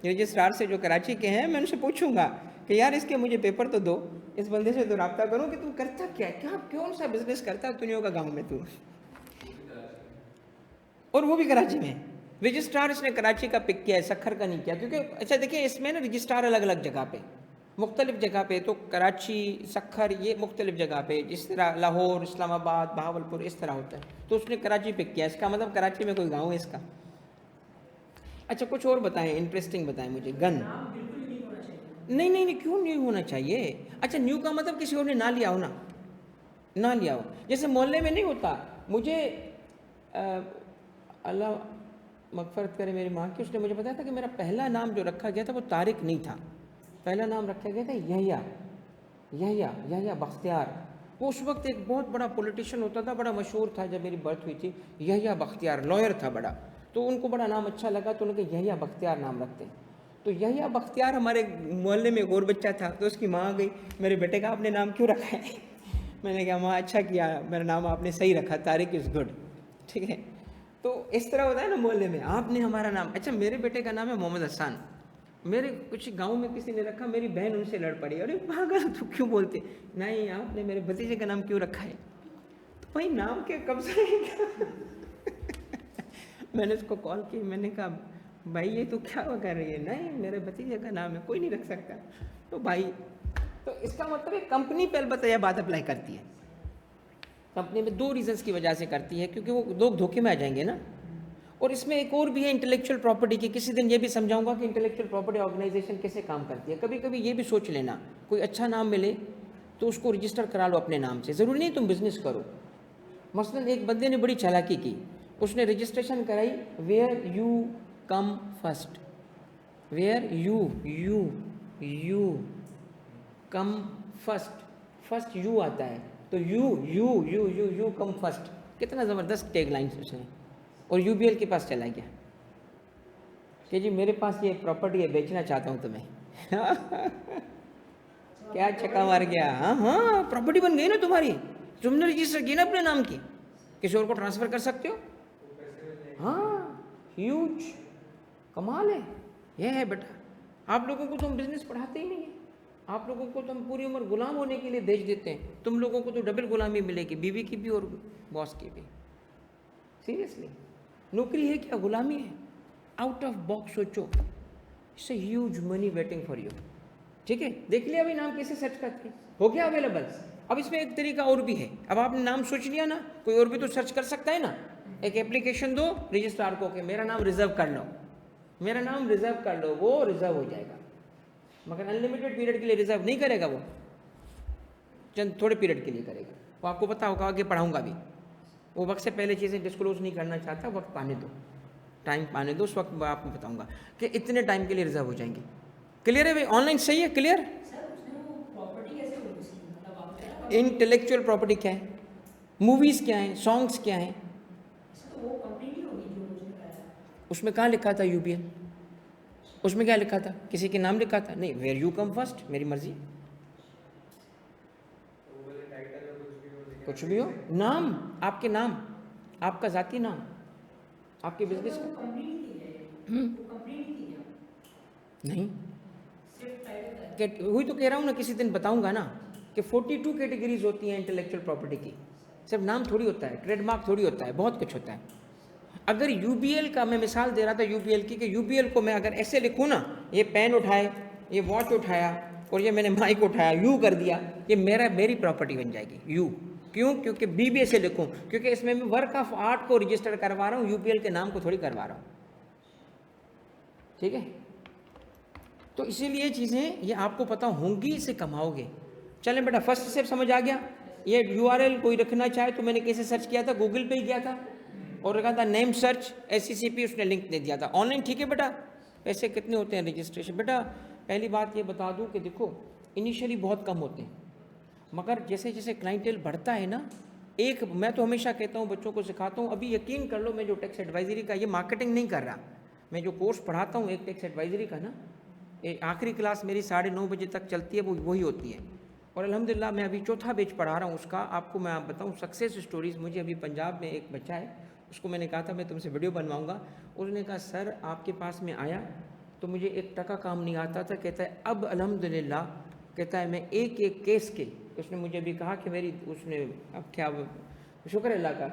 रजिस्ट्रार से जो कराची के हैं, मैं उनसे पूछूंगा कि यार इसके मुझे पेपर तो दो, इस बंदे से तो रब्ता करो कि तू करता क्या, क्या कौन सा बिजनेस करता है तुनियो का गाँव में तू, और वो भी कराची में। रजिस्ट्रार इसने कराची का पिक किया है, सखर का नहीं किया, क्योंकि अच्छा देखिए इसमें ना रजिस्ट्रार अलग अलग जगह पे, मुख्तलिफ जगह पे, तो कराची सखर ये मुख्तलिफ जगह पे, जिस तरह लाहौर इस्लामाबाद बहावलपुर इस तरह होता है, तो उसने कराची पिक किया, इसका मतलब कराची में कोई गाँव है इसका। अच्छा कुछ और बताएं, इंटरेस्टिंग बताएं मुझे। गन नहीं नहीं नहीं, क्यों नहीं होना चाहिए? अच्छा न्यू का मतलब किसी और ने ना लिया हो ना, ना लिया हो, जैसे मोहल्ले में नहीं होता। मुझे अल्लाह मगफरत करे मेरी माँ की, उसने मुझे बताया था कि मेरा पहला नाम जो रखा गया था वो तारिक नहीं था, पहला नाम रखा गया था यहया, यहया यहया बख्तियार। वो उस वक्त एक बहुत बड़ा पॉलिटिशियन होता था, बड़ा मशहूर था, जब मेरी बर्थ हुई थी, यहया बख्तियार, लॉयर था बड़ा, तो उनको बड़ा नाम अच्छा लगा तो उन्होंने यहया बख्तियार नाम रखते। तो यहया बख्तियार हमारे मोहल्ले में एक और बच्चा था, तो उसकी माँ आ गई, मेरे बेटे का आपने नाम क्यों रखा है? मैंने कहा माँ अच्छा किया, मेरा नाम आपने सही रखा, तारिक इज़ गुड, ठीक है। तो इस तरह होता है ना मोहल्ले में, आपने हमारा नाम। अच्छा मेरे बेटे का नाम है मोहम्मद हसन, मेरे कुछ गांव में किसी ने रखा, मेरी बहन उनसे लड़ पड़ी, अरे पागल तू क्यों बोलते, नहीं आपने मेरे भतीजे का नाम क्यों रखा है? तो भाई नाम के कब्जा है। मैंने उसको कॉल की, मैंने कहा भाई ये तो क्या कर रही है? नहीं मेरे भतीजे का नाम है, कोई नहीं रख सकता। तो भाई तो इसका मतलब है कंपनी पे अलबत्ता यह बात अप्लाई करती है, कंपनी में दो रीजंस की वजह से करती है, क्योंकि वो लोग धोखे में आ जाएंगे ना। और इसमें एक और भी है इंटेलेक्चुअल प्रॉपर्टी की, किसी दिन ये भी समझाऊंगा कि इंटेलेक्चुअल प्रॉपर्टी ऑर्गेनाइजेशन कैसे काम करती है। कभी कभी ये भी सोच लेना, कोई अच्छा नाम मिले तो उसको रजिस्टर करा लो अपने नाम से, ज़रूरी नहीं तुम बिजनेस करो। मसलन एक बंदे ने बड़ी चालाकी की, उसने रजिस्ट्रेशन कराई where you come first, where you come first, first you आता है तो यू कम फर्स्ट। कितना ज़बरदस्त टैग लाइन उसने, और यूबीएल के पास चला गया कि जी मेरे पास ये प्रॉपर्टी है, बेचना चाहता हूँ तुम्हें। क्या छक्का मार गया। हाँ हाँ प्रॉपर्टी बन गई ना तुम्हारी, तुमने रजिस्टर की ना अपने नाम की, किसी और को ट्रांसफ़र कर सकते हो। हाँ ह्यूज कमाल है। यह है बेटा, आप लोगों को तो हम बिजनेस पढ़ाते ही नहीं है, आप लोगों को तो हम पूरी उम्र गुलाम होने के लिए भेज देते हैं, तुम लोगों को तो डबल गुलामी मिलेगी, बीवी की भी और बॉस की भी। सीरियसली नौकरी है क्या, गुलामी है? आउट ऑफ बॉक्स सोचो, it's a huge money waiting for you. ठीक है, देख लिया भाई नाम कैसे सर्च करते हैं, हो गया अवेलेबल। अब इसमें एक तरीका और भी है, अब आपने नाम सोच लिया ना, कोई और भी तो सर्च कर सकता है ना। एक एप्लीकेशन दो रजिस्ट्रार को कि मेरा नाम रिजर्व कर लो, मेरा नाम रिजर्व कर लो, वो रिजर्व हो जाएगा, मगर अनलिमिटेड पीरियड के लिए रिजर्व नहीं करेगा, वो चंद थोड़े पीरियड के लिए करेगा। वो आपको पता होगा, आगे पढ़ाऊंगा भी, वो वक्त से पहले चीज़ें डिस्क्लोज नहीं करना चाहता, वक्त पाने दो, टाइम पाने दो, उस वक्त मैं आपको बताऊंगा कि इतने टाइम के लिए रिजर्व हो जाएंगे। क्लियर है भाई, ऑनलाइन सही है, क्लियर। इंटेलेक्चुअल प्रॉपर्टी क्या है, मूवीज़ क्या हैं, सॉन्ग्स क्या हैं, उसमें कहाँ लिखा था यूबीएल, उसमें क्या लिखा था, किसी के नाम लिखा था? नहीं, वेयर यू कम फर्स्ट, मेरी मर्जी, कुछ भी हो, नाम आपके नाम, आपका ज़ाती नाम, आपके बिजनेस का। नहीं, वही तो कह रहा हूँ ना, किसी दिन बताऊंगा ना कि 42 कैटेगरीज होती हैं इंटेलेक्चुअल प्रॉपर्टी की। सिर्फ नाम थोड़ी होता है, ट्रेडमार्क थोड़ी होता है, बहुत कुछ होता है। अगर यूबीएल का मैं मिसाल दे रहा था यूबीएल की, कि यूबीएल को मैं अगर ऐसे लिखूँ ना, ये पेन उठाए, ये वॉच उठाया और ये मैंने माइक उठाया, यू कर दिया, ये मेरी प्रॉपर्टी बन जाएगी यू। क्यों? क्योंकि बी भी ऐसे लिखूँ, क्योंकि इसमें मैं वर्क ऑफ आर्ट को रजिस्टर करवा रहा हूँ, यूबीएल के नाम को थोड़ी करवा रहा हूँ। ठीक है, तो इसीलिए चीज़ें ये आपको पता होंगी, इसे कमाओगे। चलें बेटा, फर्स्ट स्टेप समझ आ गया। ये यूआरएल कोई रखना चाहे तो मैंने कैसे सर्च किया था, गूगल पे ही गया था और रखा था नेम सर्च SCCP, उसने लिंक दे दिया था ऑनलाइन। ठीक है बेटा, पैसे कितने होते हैं रजिस्ट्रेशन? बेटा पहली बात ये बता दूं कि देखो इनिशियली बहुत कम होते हैं, मगर जैसे जैसे क्लाइंटेल बढ़ता है ना, मैं तो हमेशा कहता हूँ, बच्चों को सिखाता हूँ, अभी यकीन कर लो, मैं जो टैक्स एडवाइजरी का, ये मार्केटिंग नहीं कर रहा, मैं जो कोर्स पढ़ाता हूँ एक टैक्स एडवाइजरी का ना, आखिरी क्लास मेरी 9:30 बजे तक चलती है, वो वही होती है। और अल्हम्दुलिल्लाह मैं अभी चौथा बैच पढ़ा रहा हूँ उसका। आपको मैं बताऊँ सक्सेस स्टोरीज़, मुझे अभी पंजाब में एक बच्चा है, उसको मैंने कहा था मैं तुमसे वीडियो बनवाऊँगा, उसने कहा सर आपके पास में आया तो मुझे 1 टका काम नहीं आता था, कहता है अब अल्हम्दुलिल्लाह, कहता है मैं एक एक केस के, उसने मुझे भी कहा कि मेरी, उसने अब क्या शुक्र अल्लाह का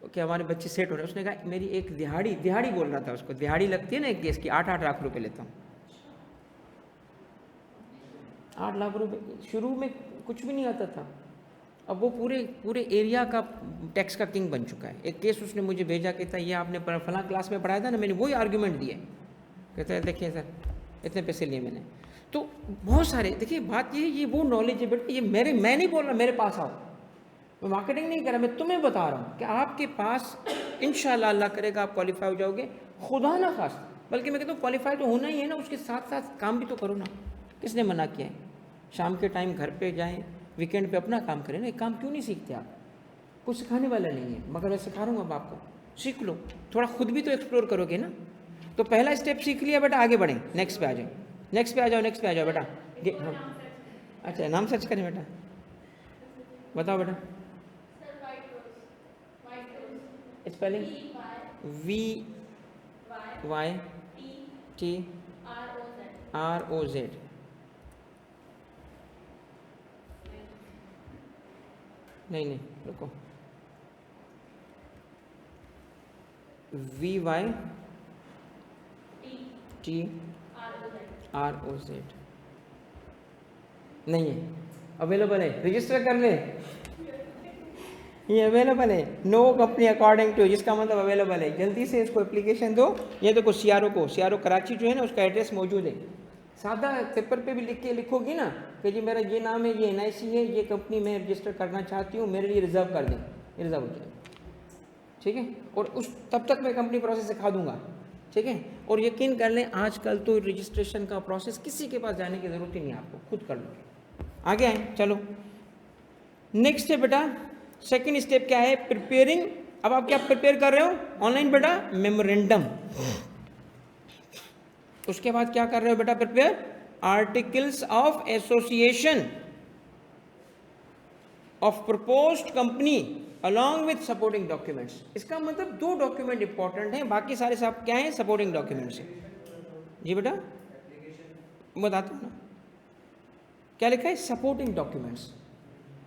कि हमारे बच्चे सेट हो रहे हैं, उसने कहा मेरी एक दिहाड़ी बोल रहा था उसको, दिहाड़ी लगती है ना एक केस की, 8-8 लाख रुपये लेता हूँ। 8 लाख रुपये, शुरू में कुछ भी नहीं आता था, अब वो पूरे एरिया का टैक्स का किंग बन चुका है। एक केस उसने मुझे भेजा, कहता है ये आपने फलां क्लास में पढ़ाया था ना, मैंने वही आर्ग्यूमेंट दिए, कहता है देखिए सर इतने पैसे लिए मैंने। तो बहुत सारे, देखिए बात ये वो नॉलेज है बेटा, ये मैं नहीं बोल रहा मेरे पास आओ, मैं मार्केटिंग नहीं कर रहा, मैं तुम्हें बता रहा हूँ कि आपके पास इंशाल्लाह अल्लाह करेगा आप क्वालिफाई हो जाओगे, खुदा ना खास, बल्कि मैं कहता हूँ क्वालिफाई तो होना ही है ना, उसके साथ साथ काम भी तो करो ना। किसने मना किया है? शाम के टाइम घर पे जाएं, वीकेंड पे अपना काम करें ना, एक काम क्यों नहीं सीखते आप? कुछ सिखाने वाला नहीं है, मगर मैं सिखा रहा हूँ अब आपको, सीख लो, थोड़ा खुद भी तो एक्सप्लोर करोगे ना। तो पहला स्टेप सीख लिया बेटा, आगे बढ़ें, नेक्स्ट पे आ जाओ, नेक्स्ट पे आ जाओ बेटा। अच्छा नाम सर्च करें बेटा, बताओ बेटा। Spelling VYTROZ। नहीं रुको, VYTROZ नहीं है, अवेलेबल है, रजिस्टर कर ले, ये अवेलेबल है, नो कंपनी अकॉर्डिंग टू, जिसका मतलब अवेलेबल है, जल्दी से इसको एप्लीकेशन दो। ये देखो CRO कराची जो है ना, उसका एड्रेस मौजूद है, सादा पेपर पे भी लिखोगी ना कि जी मेरा ये नाम है, ये NIC है, ये कंपनी मैं रजिस्टर करना चाहती हूँ, मेरे लिए रिजर्व कर दें, रिजर्व हो जाए, ठीक है। और तब तक मैं कंपनी प्रोसेस सिखा दूंगा, ठीक है। और यकीन कर लें आजकल तो रजिस्ट्रेशन का प्रोसेस किसी के पास जाने की ज़रूरत ही नहीं, आपको खुद कर लो। आगे आए, चलो नेक्स्ट है बेटा, सेकंड स्टेप क्या है? प्रिपेयरिंग। अब आप क्या प्रिपेयर कर रहे हो ऑनलाइन बेटा? मेमोरेंडम। उसके बाद क्या कर रहे हो बेटा? Prepare articles of association of proposed company along with supporting documents. इसका मतलब 2 डॉक्यूमेंट इंपॉर्टेंट हैं, बाकी सारे सब क्या हैं? सपोर्टिंग डॉक्यूमेंट्स हैं। जी बेटा बताता हूँ ना, क्या लिखा है? Supporting documents.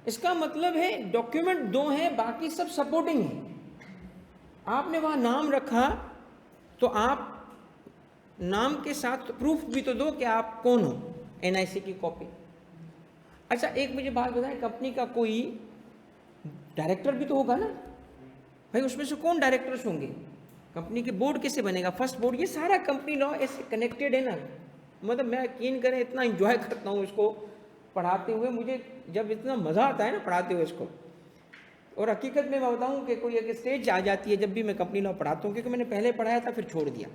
इसका मतलब है डॉक्यूमेंट 2 हैं, बाकी सब सपोर्टिंग है। आपने वहां नाम रखा तो आप नाम के साथ प्रूफ भी तो दो कि आप कौन हो, NIC की कॉपी। अच्छा एक मुझे बात बताएं, कंपनी का कोई डायरेक्टर भी तो होगा ना भाई, उसमें से कौन डायरेक्टर्स होंगे? कंपनी के बोर्ड कैसे बनेगा? फर्स्ट बोर्ड, ये सारा कंपनी लॉ ऐसे कनेक्टेड है ना। मतलब मैं यकीन करें इतना एंजॉय करता हूँ इसको पढ़ाते हुए, मुझे जब इतना मज़ा आता है ना पढ़ाते हुए इसको। और हकीकत में मैं बताऊँ कि कोई एक स्टेज आ जाती है जब भी मैं कंपनी लॉ पढ़ाता हूँ, क्योंकि मैंने पहले पढ़ाया था फिर छोड़ दिया,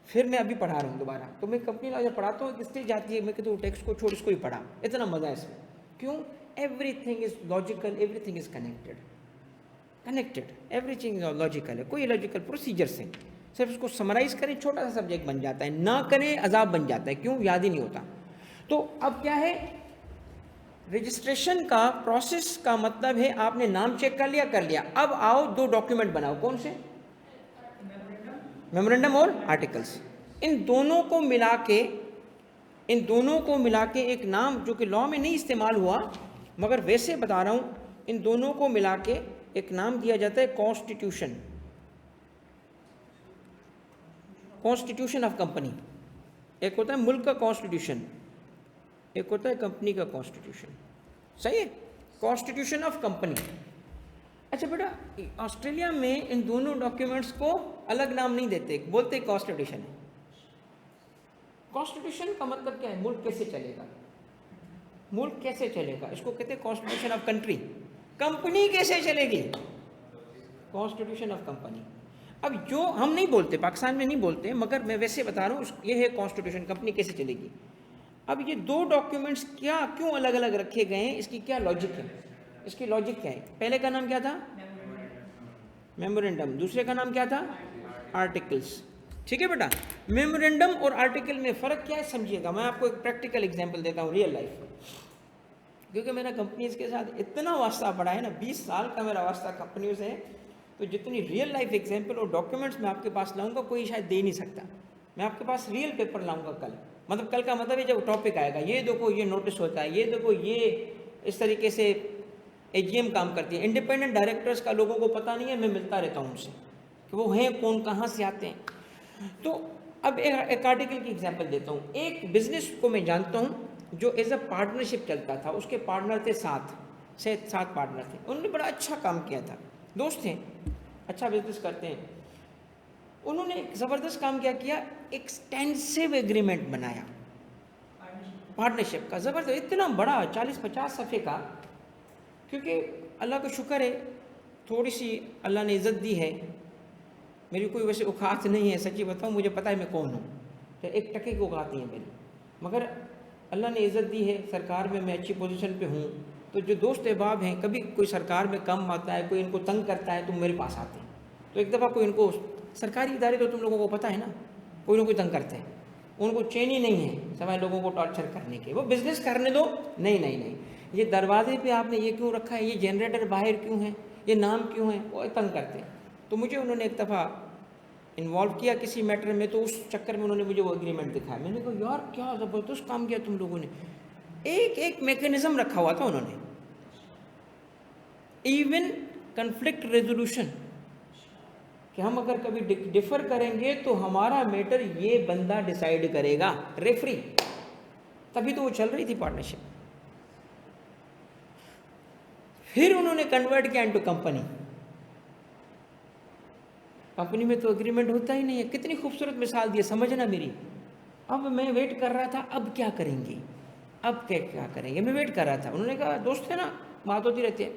फिर मैं अभी पढ़ा रहा हूँ दोबारा। तो मैं कंपनी लॉ जब पढ़ाता हूँ एक स्टेज आती है, मैं कहता हूँ टेक्स्ट को छोड़ इसको ही पढ़ा, इतना मज़ा है इसमें। क्यों? Everything is logical, everything is connected, everything logical है, कोई लॉजिकल प्रोसीजर से। सिर्फ उसको समराइज करें, छोटा सा सब्जेक्ट बन जाता है, ना करें अजाब बन जाता है। क्यों? याद ही नहीं होता। तो अब क्या है, रजिस्ट्रेशन का प्रोसेस का मतलब है आपने नाम चेक कर लिया, अब आओ 2 डॉक्यूमेंट बनाओ। कौन से? मेमोरेंडम और आर्टिकल्स, इन दोनों को मिला के एक नाम जो कि लॉ में नहीं इस्तेमाल हुआ मगर वैसे बता रहा हूँ, इन दोनों को मिला के एक नाम दिया जाता है कॉन्स्टिट्यूशन, कॉन्स्टिट्यूशन ऑफ कंपनी। एक होता है मुल्क का कॉन्स्टिट्यूशन, एक होता है कंपनी का कॉन्स्टिट्यूशन, सही है, कॉन्स्टिट्यूशन ऑफ कंपनी। अच्छा बेटा, ऑस्ट्रेलिया में इन दोनों डॉक्यूमेंट्स को अलग नाम नहीं देते, बोलते कॉन्स्टिट्यूशन है। कॉन्स्टिट्यूशन का मतलब क्या है? मुल्क कैसे चलेगा, मुल्क कैसे चलेगा, इसको कहते हैं कॉन्स्टिट्यूशन ऑफ कंट्री। कंपनी कैसे चलेगी, कॉन्स्टिट्यूशन ऑफ कंपनी। अब जो हम नहीं बोलते, पाकिस्तान में नहीं बोलते, मगर मैं वैसे बता रहा हूँ, ये है कॉन्स्टिट्यूशन, कंपनी कैसे चलेगी। अब ये दो डॉक्यूमेंट्स क्यों अलग अलग रखे गए हैं, इसकी क्या लॉजिक है, इसकी लॉजिक क्या है? पहले का नाम क्या था? मेमोरेंडम। दूसरे का नाम क्या था? आर्टिकल्स। ठीक है बेटा, मेमोरेंडम और आर्टिकल में फ़र्क क्या है समझिएगा। मैं आपको एक प्रैक्टिकल एग्जांपल देता हूँ रियल लाइफ, क्योंकि मेरा कंपनीज के साथ इतना वास्ता पड़ा है ना, 20 साल का मेरा वास्ता कंपनियों से है, तो जितनी रियल लाइफ एग्जांपल और डॉक्यूमेंट्स मैं आपके पास लाऊंगा कोई शायद दे नहीं सकता। मैं आपके पास रियल पेपर लाऊंगा कल, मतलब कल का मतलब है जब टॉपिक आएगा, ये देखो ये नोटिस होता है, ये देखो ये इस तरीके से एजीएम काम करती है। इंडिपेंडेंट डायरेक्टर्स का लोगों को पता नहीं है, मैं मिलता रहता हूँ उनसे कि वो हैं कौन, कहाँ से आते हैं। तो अब एक आर्टिकल की एग्जांपल देता हूँ। एक बिजनेस को मैं जानता हूँ जो एज अ पार्टनरशिप चलता था, उसके पार्टनर थे 7 पार्टनर थे, उन्होंने बड़ा अच्छा काम किया था, दोस्त थे, अच्छा बिजनेस करते हैं। उन्होंने एक ज़बरदस्त काम क्या किया, एक्सटेंसिव एग्रीमेंट बनाया पार्टनरशिप का, ज़बरदस्त, इतना बड़ा 40-50 सफ़े का। क्योंकि अल्लाह का शुक्र है, थोड़ी सी अल्लाह ने इज़्ज़त दी है, मेरी कोई वैसे औकात नहीं है, सच्ची बताऊँ, मुझे पता है मैं कौन हूँ, तो 1 टके की औकात नहीं है मेरी, मगर अल्लाह ने इज़्ज़त दी है, सरकार में मैं अच्छी पोजीशन पे हूँ। तो जो दोस्त अहबाब हैं, कभी कोई सरकार में कम आता है, कोई इनको तंग करता है, तो मेरे पास आते हैं। तो एक दफ़ा कोई इनको, सरकारी इदारे तो तुम लोगों को पता है ना, कोई ना कोई तंग करते हैं, उनको चैन ही नहीं है सवाए लोगों को टॉर्चर करने के, वो बिज़नेस करने दो, नहीं, ये दरवाजे पे आपने ये क्यों रखा है, ये जनरेटर बाहर क्यों है, ये नाम क्यों है, वो तंग करते हैं। तो मुझे उन्होंने एक दफ़ा इन्वॉल्व किया किसी मैटर में, तो उस चक्कर में उन्होंने मुझे वो एग्रीमेंट दिखाया। मैंने कहा यार क्या ज़बरदस्त काम किया तुम लोगों ने, एक मैकेनिज्म रखा हुआ था उन्होंने, इवन कन्फ्लिक्ट रेजोल्यूशन, कि हम अगर कभी डिफर करेंगे तो हमारा मैटर ये बंदा डिसाइड करेगा, रेफरी। तभी तो वो चल रही थी पार्टनरशिप। फिर उन्होंने कन्वर्ट किया इनटू कंपनी। कंपनी में तो एग्रीमेंट होता ही नहीं है। कितनी खूबसूरत मिसाल दी, समझना मेरी। अब मैं वेट कर रहा था, अब क्या करेंगे, अब क्या करेंगे, मैं वेट कर रहा था। उन्होंने कहा दोस्त है ना, बात होती रहती है,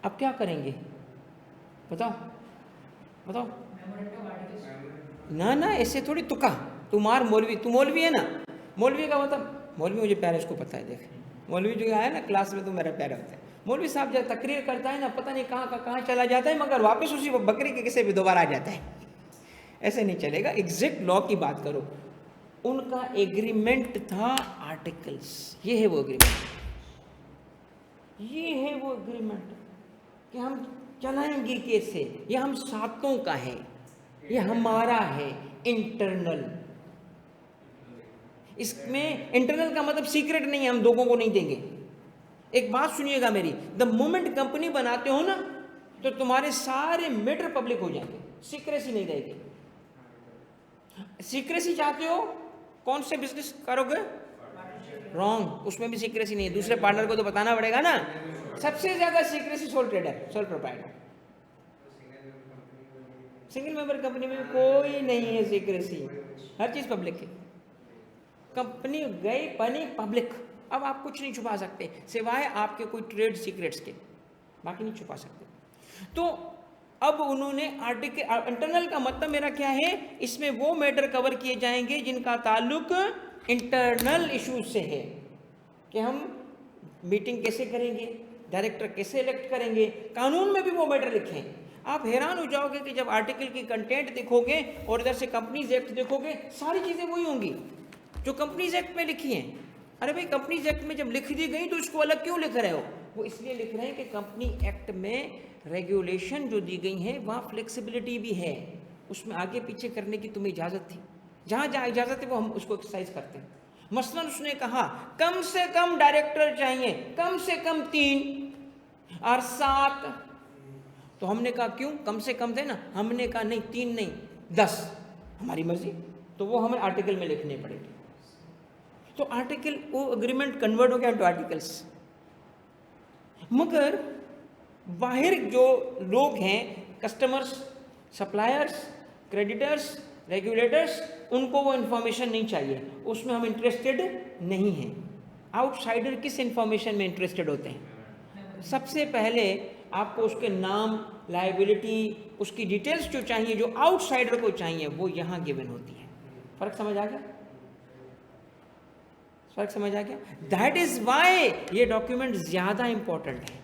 अब क्या करेंगे बताओ। ना ऐसे थोड़ी तुका, तू मौलवी है ना, मौलवी का मतलब, मौलवी मुझे प्यारा, इसको पता है, देख मौलवी जो आया ना क्लास में तो मेरा प्यारा होता है। मौलवी साहब जब तकरीर करता है ना, पता नहीं कहाँ चला जाता है, मगर वापस उसी बकरी के किस्से पे दोबारा आ जाता है। ऐसे नहीं चलेगा, एग्जैक्ट लॉ की बात करो। उनका एग्रीमेंट था आर्टिकल्स, ये है वो एग्रीमेंट कि हम चलाएंगे कैसे, ये हम सातों का है, ये हमारा है इंटरनल। इसमें इंटरनल का मतलब सीक्रेट नहीं है, हम लोगों को नहीं देंगे। एक बात सुनिएगा मेरी, द मोमेंट कंपनी बनाते हो ना, तो तुम्हारे सारे मैटर पब्लिक हो जाएंगे, सीक्रेसी नहीं रहेगी। सीक्रेसी चाहते हो, कौन से बिजनेस करोगे, रॉन्ग, उसमें भी सीक्रेसी नहीं है, दूसरे पार्टनर को तो बताना पड़ेगा ना। सबसे ज्यादा secrecy sole proprietor. Single member company में कोई नहीं है सीक्रेसी, हर चीज पब्लिक है। कंपनी गई बनी पब्लिक, अब आप कुछ नहीं छुपा सकते सिवाय आपके कोई ट्रेड सीक्रेट्स के, बाकी नहीं छुपा सकते। तो अब उन्होंने आर्टिकल, इंटरनल का मतलब मेरा क्या है, इसमें वो मैटर कवर किए जाएंगे जिनका ताल्लुक इंटरनल इश्यूज से है, कि हम मीटिंग कैसे करेंगे, डायरेक्टर कैसे इलेक्ट करेंगे, कानून में भी वो मैटर लिखे हैं। आप हैरान हो जाओगे कि जब आर्टिकल की कंटेंट देखोगे और इधर से कंपनीज एक्ट देखोगे, सारी चीज़ें वही होंगी जो कंपनीज एक्ट में लिखी हैं। अरे भाई, कंपनीज एक्ट में जब लिख दी गई तो इसको अलग क्यों लिख रहे हो? वो इसलिए लिख रहे हैं कि कंपनी एक्ट में रेगुलेशन जो दी गई है वहाँ फ्लेक्सिबिलिटी भी है, उसमें आगे पीछे करने की तुम्हें इजाज़त थी, जहाँ जहाँ इजाज़त है वो हम उसको एक्सरसाइज करते हैं। मसलन उसने कहा कम से कम डायरेक्टर चाहिए, कम से कम 3 और 7, तो हमने कहा क्यों, कम से कम थे ना, हमने कहा नहीं 3 नहीं 10, हमारी मर्जी, तो वो हमें आर्टिकल में लिखने पड़ेगी। तो आर्टिकल, वो अग्रीमेंट कन्वर्ट हो गया टू आर्टिकल्स। मगर बाहर जो लोग हैं, कस्टमर्स, सप्लायर्स, क्रेडिटर्स, रेगुलेटर्स, उनको वो इन्फॉर्मेशन नहीं चाहिए, उसमें हम इंटरेस्टेड नहीं हैं। आउटसाइडर किस इन्फॉर्मेशन में इंटरेस्टेड होते हैं? सबसे पहले आपको उसके नाम, लायबिलिटी, उसकी डिटेल्स जो चाहिए, जो आउटसाइडर को चाहिए, वो यहाँ गिवन होती है। फर्क समझ आ गया? फर्क समझ आ गया? दैट इज वाई ये डॉक्यूमेंट ज्यादा इंपॉर्टेंट है।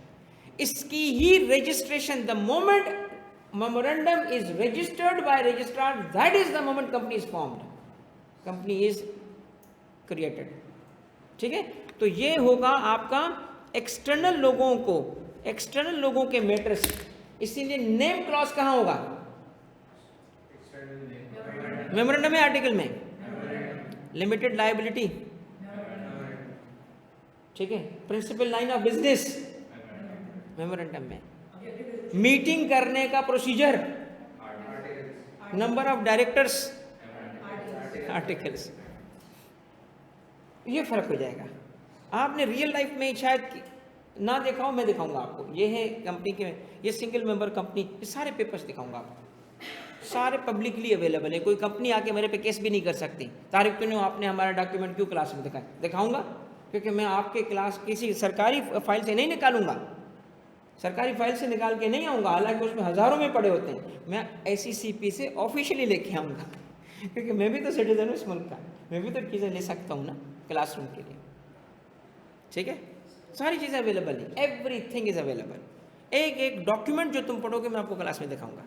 इसकी ही registration, the moment memorandum is registered by registrar, that is the moment company is formed, company is created. ठीक है, तो ये होगा आपका एक्सटर्नल लोगों को, एक्सटर्नल लोगों के मैटर्स। इसीलिए नेम क्लॉज कहां होगा? मेमोरेंडम है, आर्टिकल में। लिमिटेड लायबिलिटी, ठीक है, principal line of business memorandum में। मीटिंग करने का procedure, number of directors, articles. ये फर्क हो जाएगा। आपने रियल लाइफ में शायद ना देखा हो, मैं दिखाऊंगा आपको। ये है कंपनी के, ये सिंगल मेंबर कंपनी, ये सारे पेपर्स दिखाऊंगा आपको, सारे पब्लिकली अवेलेबल है। कोई कंपनी आके मेरे पे केस भी नहीं कर सकती, तारीफ तो नहीं आपने हमारा डॉक्यूमेंट क्यों क्लास में दिखाया। दिखाऊंगा, क्योंकि मैं आपके क्लास किसी सरकारी फाइल से नहीं निकालूंगा, सरकारी फाइल से निकाल के नहीं आऊँगा, हालांकि उसमें हज़ारों में पड़े होते हैं। मैं SECP से ऑफिशियली लेके आऊँगा, क्योंकि मैं भी तो सिटीजन हूँ इस मुल्क का, मैं भी तो चीज़ें ले सकता हूँ ना क्लासरूम के लिए। ठीक है, सारी चीज़ें अवेलेबल है, एवरीथिंग इज़ अवेलेबल। एक एक डॉक्यूमेंट जो तुम पढ़ोगे मैं आपको क्लास में दिखाऊंगा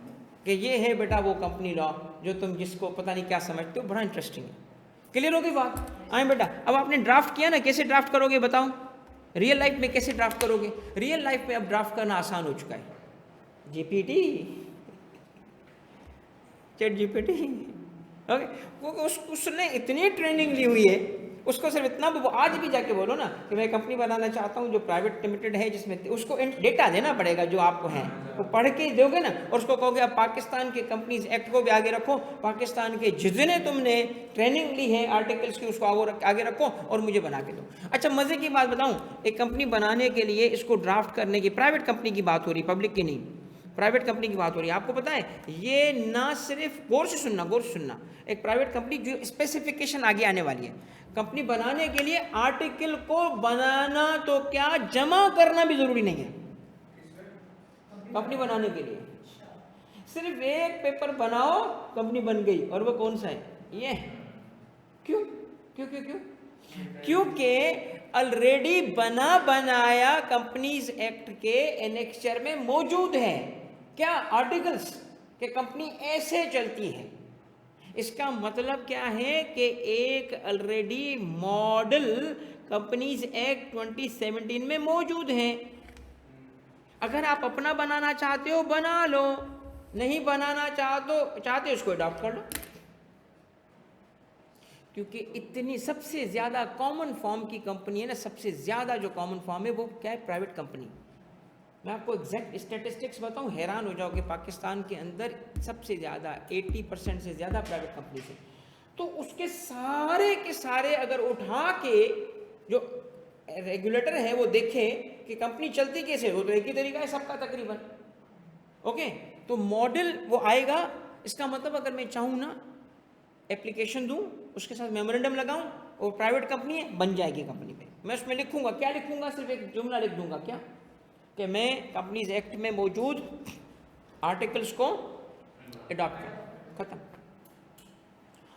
कि ये है बेटा वो कंपनी लॉ, जो तुम जिसको पता नहीं क्या समझते हो, बड़ा इंटरेस्टिंग है। क्लियर होगी बात? आए बेटा, अब आपने ड्राफ्ट किया ना, कैसे ड्राफ्ट करोगे बताओ? रियल लाइफ में कैसे ड्राफ्ट करोगे? रियल लाइफ में अब ड्राफ्ट करना आसान हो चुका है। GPT, चैट GPT, ओके, वो उसने इतनी ट्रेनिंग ली हुई है, उसको सिर्फ इतना वो आज भी जाके बोलो ना कि मैं कंपनी बनाना चाहता हूँ जो प्राइवेट लिमिटेड है, जिसमें उसको डेटा देना पड़ेगा जो आपको है, वो पढ़ के दोगे ना, और उसको कहोगे अब पाकिस्तान के कंपनीज एक्ट को भी आगे रखो, पाकिस्तान के जितने तुमने ट्रेनिंग ली है आर्टिकल्स की उसको आगे रखो और मुझे बना के दो। अच्छा, मज़े की बात बताऊँ, एक कंपनी बनाने के लिए इसको ड्राफ्ट करने की, प्राइवेट कंपनी की बात हो रही, पब्लिक की नहीं, प्राइवेट कंपनी की बात हो रही है। आपको पता है ये ना सिर्फ, गौर से सुनना, एक प्राइवेट कंपनी जो स्पेसिफिकेशन आगे आने वाली है, कंपनी बनाने के लिए आर्टिकल को बनाना तो क्या, जमा करना भी जरूरी नहीं है। कंपनी बनाने के लिए सिर्फ एक पेपर बनाओ, कंपनी बन गई। और वो कौन सा है? ये। क्यों क्यों क्यों क्यों? क्योंकि ऑलरेडी बना बनाया कंपनीज एक्ट के एनेक्चर में मौजूद है। क्या? आर्टिकल्स कि कंपनी ऐसे चलती है। इसका मतलब क्या है कि एक ऑलरेडी मॉडल कंपनीज एक्ट 2017 में मौजूद है। अगर आप अपना बनाना चाहते हो बना लो, नहीं बनाना चाहते उसको अडॉप्ट कर लो। क्योंकि इतनी सबसे ज़्यादा कॉमन फॉर्म की कंपनी है ना, सबसे ज़्यादा जो कॉमन फॉर्म है वो क्या है? Private company. मैं आपको एग्जैक्ट स्टैटिस्टिक्स बताऊं, हैरान हो जाओगे। पाकिस्तान के अंदर सबसे ज़्यादा 80% से ज़्यादा प्राइवेट कंपनी है। तो उसके सारे के सारे अगर उठा के जो रेगुलेटर है वो देखे कि कंपनी चलती कैसे हो, तो एक ही तरीका है सबका तकरीबन। ओके, तो मॉडल वो आएगा। इसका मतलब अगर मैं चाहूँ ना एप्लीकेशन दूँ, उसके साथ मेमोरेंडम लगाऊँ और प्राइवेट कंपनी है, बन जाएगी कंपनी पे। मैं उसमें लिखूँगा, क्या लिखूँगा? सिर्फ एक जुमला लिख दूँगा, क्या? कि मैं कंपनीज एक्ट में मौजूद आर्टिकल्स को अडॉप्ट कर, खत्म।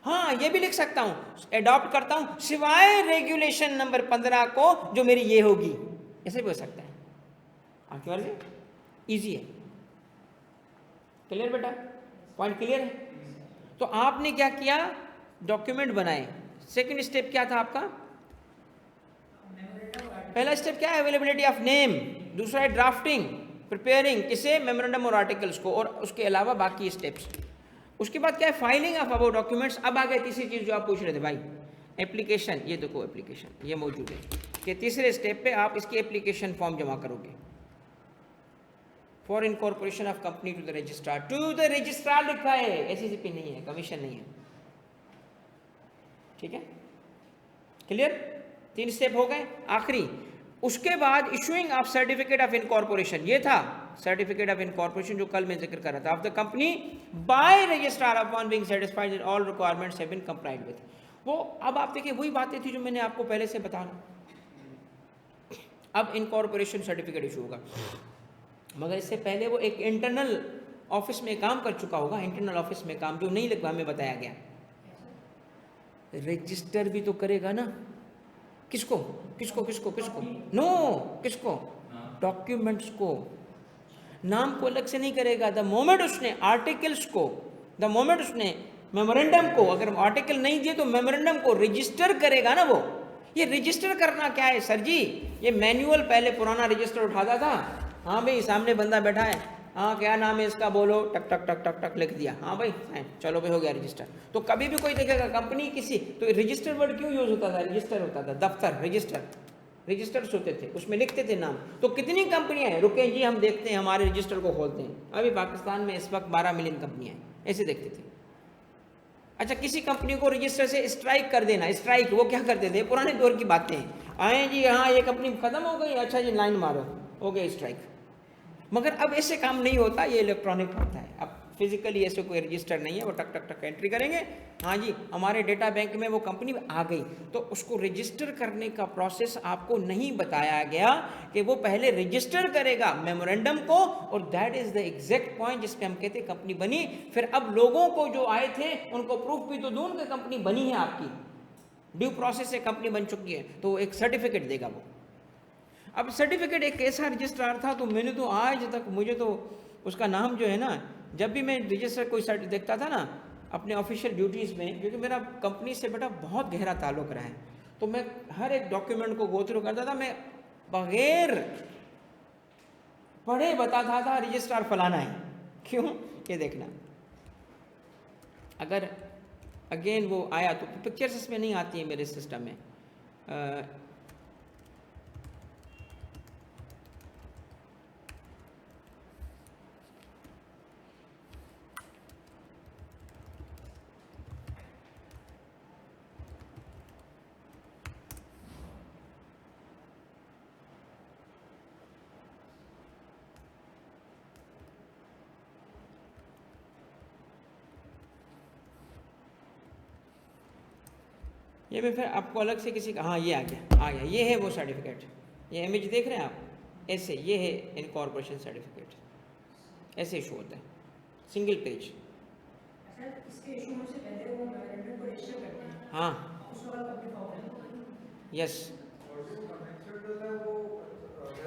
हाँ, ये भी लिख सकता हूँ, अडॉप्ट करता हूँ सिवाय रेगुलेशन नंबर 15 को जो मेरी ये होगी, ऐसे भी हो सकता है। आपकी बात से ईजी है। क्लियर बेटा? पॉइंट क्लियर है? तो आपने क्या किया? डॉक्यूमेंट बनाए। सेकंड स्टेप क्या था आपका? पहला स्टेप क्या है? Availability of name. दूसरा है ड्राफ्टिंग, प्रिपेयरिंग, किसे? मेमोरेंडम और आर्टिकल्स को, और उसके अलावा बाकी स्टेप्स। उसके बाद क्या है, फाइलिंग ऑफ अबाउट डॉक्यूमेंट्स। अब आ गए तीसरी चीज जो आप पूछ रहे थे भाई, एप्लीकेशन। ये देखो एप्लीकेशन ये मौजूद है कि तीसरे स्टेप पे आप इसकी एप्लीकेशन फॉर्म जमा करोगे for incorporation of company to the registrar. To the registrar लिखा है, एससीसीपी नहीं है, कमीशन नहीं है। ठीक है, क्लियर? 3 स्टेप हो गए। आखिरी उसके बाद issuing of certificate of incorporation, ये था सर्टिफिकेट ऑफ इनकॉर्पोरेशन जो कल मैं जिक्र कर रहा था, of the company by registrar upon being satisfied that all requirements have been complied with. वो अब आप देखिए वही बातें थी जो मैंने आपको पहले से बताया। अब इनकॉर्पोरेशन सर्टिफिकेट इशू होगा, मगर इससे पहले वो एक इंटरनल ऑफिस में काम कर चुका होगा। इंटरनल ऑफिस में काम जो नहीं लिखा हमें बताया गया, रजिस्टर भी तो करेगा ना। किसको किसको किसको किसको? नो, किसको? डॉक्यूमेंट्स को। नाम को अलग से नहीं करेगा। द मोमेंट उसने आर्टिकल्स को, द मोमेंट उसने मेमोरेंडम को, अगर आर्टिकल नहीं दिए तो मेमोरेंडम को रजिस्टर करेगा ना वो। ये रजिस्टर करना क्या है सर जी? ये मैनुअल पहले पुराना रजिस्टर उठाता था, हाँ भाई सामने बंदा बैठा है, हाँ क्या नाम है इसका, बोलो, टक टक टक टक टक लिख दिया, हाँ भाई चलो भाई हो गया रजिस्टर। तो कभी भी कोई देखेगा कंपनी किसी, तो रजिस्टर वर्ड क्यों यूज होता था? रजिस्टर होता था, दफ्तर, रजिस्टर, रजिस्टर्स होते थे, उसमें लिखते थे नाम। तो कितनी कंपनियां हैं, रुके जी हम देखते हैं, हमारे रजिस्टर को खोलते हैं। अभी पाकिस्तान में इस वक्त 12 मिलियन कंपनियां हैं, ऐसे देखते थे। अच्छा, किसी कंपनी को रजिस्टर से स्ट्राइक कर देना, स्ट्राइक, वो क्या करते थे, पुराने दौर की बातें हैं, आए जी हाँ ये कंपनी खत्म हो गई, अच्छा जी लाइन मारो, हो गया स्ट्राइक। मगर अब ऐसे काम नहीं होता, ये इलेक्ट्रॉनिक होता है। अब फिजिकली ऐसे कोई रजिस्टर नहीं है, वो टक टक टक एंट्री करेंगे, हाँ जी हमारे डेटा बैंक में वो कंपनी आ गई। तो उसको रजिस्टर करने का प्रोसेस आपको नहीं बताया गया कि वो पहले रजिस्टर करेगा मेमोरेंडम को, और that is the exact point जिस पे हम कहते कंपनी बनी। फिर अब लोगों को जो आए थे उनको प्रूफ भी तो दूं कि कंपनी बनी है, आपकी ड्यू प्रोसेस से कंपनी बन चुकी है, तो एक सर्टिफिकेट देगा वो। अब सर्टिफिकेट एक ऐसा रजिस्ट्रार था, तो मैंने तो आज तक, मुझे तो उसका नाम जो है ना, जब भी मैं रजिस्टर कोई सर्टिफिकेट देखता था ना अपने ऑफिशियल ड्यूटीज़ में, क्योंकि मेरा कंपनी से बेटा बहुत गहरा ताल्लुक़ रहा है, तो मैं हर एक डॉक्यूमेंट को गो थ्रू करता था। मैं बगैर पढ़े बताता था रजिस्ट्रार फलाना है। क्यों? ये देखना, अगर अगेन वो आया तो पिक्चर्स इसमें नहीं आती है मेरे सिस्टम में। ये मैं फिर आपको अलग से किसी का, हाँ ये आ गया, ये है वो सर्टिफिकेट, ये इमेज देख रहे हैं आप, ऐसे ये है इनकॉर्पोरेशन सर्टिफिकेट, ऐसे इशू होता है, सिंगल पेज। इसके इशू होने से पहले वो मेमोरेंडम को रजिस्टर करते हैं, हाँ उसके बाद कंपनी फॉर्म है। यस,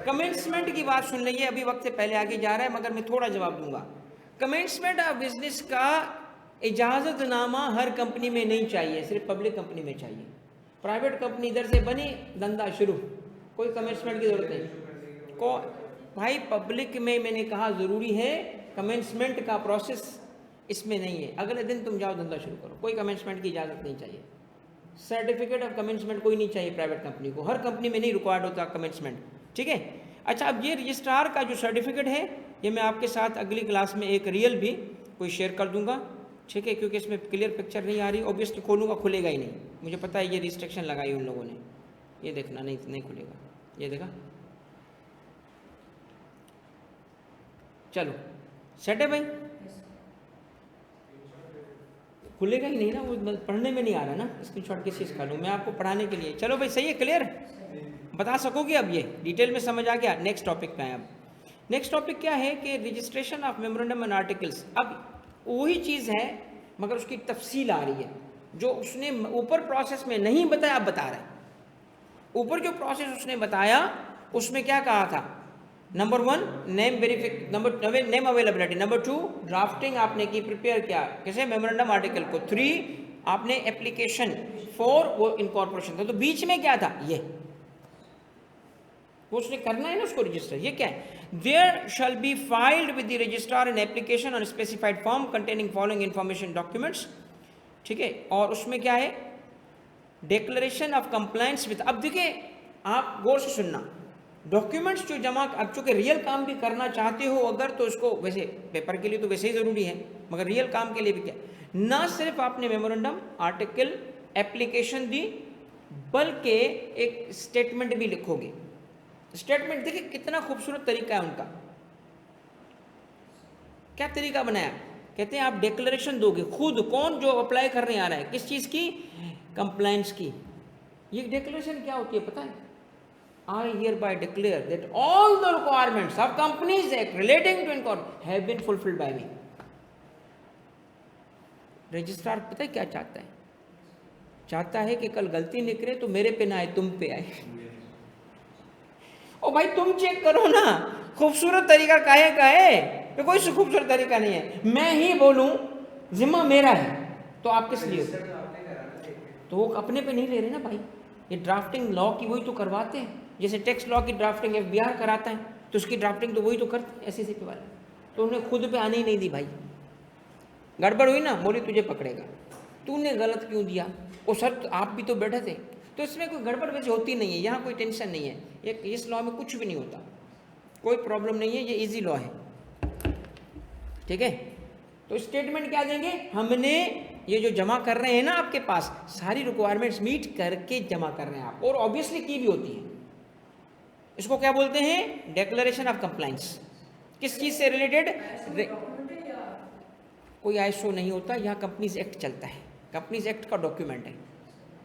कमेंसमेंट की बात सुन लीजिए, अभी वक्त से पहले आगे जा रहा है मगर मैं थोड़ा जवाब दूंगा। कमेंसमेंट ऑफ बिजनेस का इजाज़तनामा हर कंपनी में नहीं चाहिए, सिर्फ पब्लिक कंपनी में चाहिए। प्राइवेट कंपनी इधर से बनी, धंधा शुरू, कोई कमेंसमेंट की जरूरत नहीं को भाई। पब्लिक में मैंने कहा ज़रूरी है, कमेंसमेंट का प्रोसेस इसमें नहीं है। अगले दिन तुम जाओ धंधा शुरू करो, कोई कमेंसमेंट की इजाज़त नहीं चाहिए। सर्टिफिकेट ऑफ कमेंसमेंट कोई नहीं चाहिए प्राइवेट कंपनी को, हर कंपनी में नहीं रिक्वायर्ड होता कमेंसमेंट, ठीक है। अच्छा, अब ये रजिस्ट्रार का जो सर्टिफिकेट है, ये मैं आपके साथ अगली क्लास में एक रियल भी कोई शेयर कर दूंगा, ठीक है, क्योंकि इसमें क्लियर पिक्चर नहीं आ रही। ऑब्वियसली खोलूंगा, खुलेगा ही नहीं, मुझे पता है ये रिस्ट्रिक्शन लगाई उन लोगों ने, ये देखना नहीं खुलेगा, ये देखा, चलो सेट है भाई, खुलेगा ही नहीं ना, वो पढ़ने में नहीं आ रहा ना, स्क्रीनशॉट किस चीज़ का लूँ मैं आपको पढ़ाने के लिए। चलो भाई सही है, क्लियर बता सकोगे अब, ये डिटेल में समझ आ गया। नेक्स्ट टॉपिक पे आए। अब नेक्स्ट टॉपिक क्या है कि registration of memorandum and articles. अब वही चीज़ है मगर उसकी तफसील आ रही है, जो उसने ऊपर प्रोसेस में नहीं बताया, अब बता रहा है। ऊपर जो प्रोसेस उसने बताया उसमें क्या कहा था, number 1 name verification, number name availability, number 2 drafting आपने की, प्रिपेयर किया किसे, मेमोरेंडम आर्टिकल को, 3 आपने एप्लीकेशन, 4 वो इनकॉर्पोरेशन था। तो बीच में क्या था, ये वो उसने करना है ना उसको रजिस्टर। ये क्या है, there shall be filed with the registrar an application on specified form containing following information documents, ठीक है। और उसमें क्या है, डिक्लेरेशन ऑफ कंप्लायंस विद, अब देखिए आप गौर से सुनना, डॉक्यूमेंट्स जो जमा, अब चूंकि रियल काम भी करना चाहते हो अगर, तो उसको वैसे पेपर के लिए तो वैसे ही ज़रूरी है, मगर रियल काम के लिए भी क्या, ना सिर्फ आपने मेमोरेंडम, आर्टिकल, एप्लीकेशन दी, बल्कि एक स्टेटमेंट भी लिखोगे। स्टेटमेंट देखिए कितना खूबसूरत तरीका है उनका, क्या तरीका बनाया, कहते हैं आप डिक्लेरेशन दोगे खुद, कौन जो अप्लाई करने आ रहा है, किस चीज़ की, कंप्लायंस की। ये डिक्लेरेशन क्या होती है पता है, I hereby declare that all the requirements of Companies Act relating to incorporation have been fulfilled by me. Registrar पता है क्या चाहता है, चाहता है कि कल गलती निकले तो मेरे पे ना आए, तुम पे आए। ओ भाई तुम चेक करो ना, खूबसूरत तरीका काहे का है, ये कोई खूबसूरत तरीका नहीं है, मैं ही बोलूं जिम्मा मेरा है, तो आप किस लिए, तो वो अपने पे नहीं ले रहे ना भाई, ये ड्राफ्टिंग लॉ की वही तो करवाते हैं, जैसे टैक्स लॉ की ड्राफ्टिंग FBI कराता है, तो उसकी ड्राफ्टिंग तो वही तो करते हैं SEC वाले, तो उन्हें खुद पे आने ही नहीं दी भाई। गड़बड़ हुई ना, बोली तुझे पकड़ेगा, तूने गलत क्यों दिया, वो सर आप भी तो बैठे थे, तो इसमें कोई गड़बड़ वैसे होती नहीं है, यहाँ कोई टेंशन नहीं है, एक इस लॉ में कुछ भी नहीं होता, कोई प्रॉब्लम नहीं है, ये इजी लॉ है, ठीक है। तो स्टेटमेंट क्या देंगे, हमने ये जो जमा कर रहे हैं ना आपके पास, सारी रिक्वायरमेंट्स मीट करके जमा कर रहे हैं आप, और ऑब्वियसली की भी होती है। इसको क्या बोलते हैं, डिक्लेरेशन ऑफ कंप्लायंस, किस चीज से रिलेटेड, कोई ISO नहीं होता, यहाँ कंपनीज एक्ट चलता है, कंपनीज एक्ट का डॉक्यूमेंट है,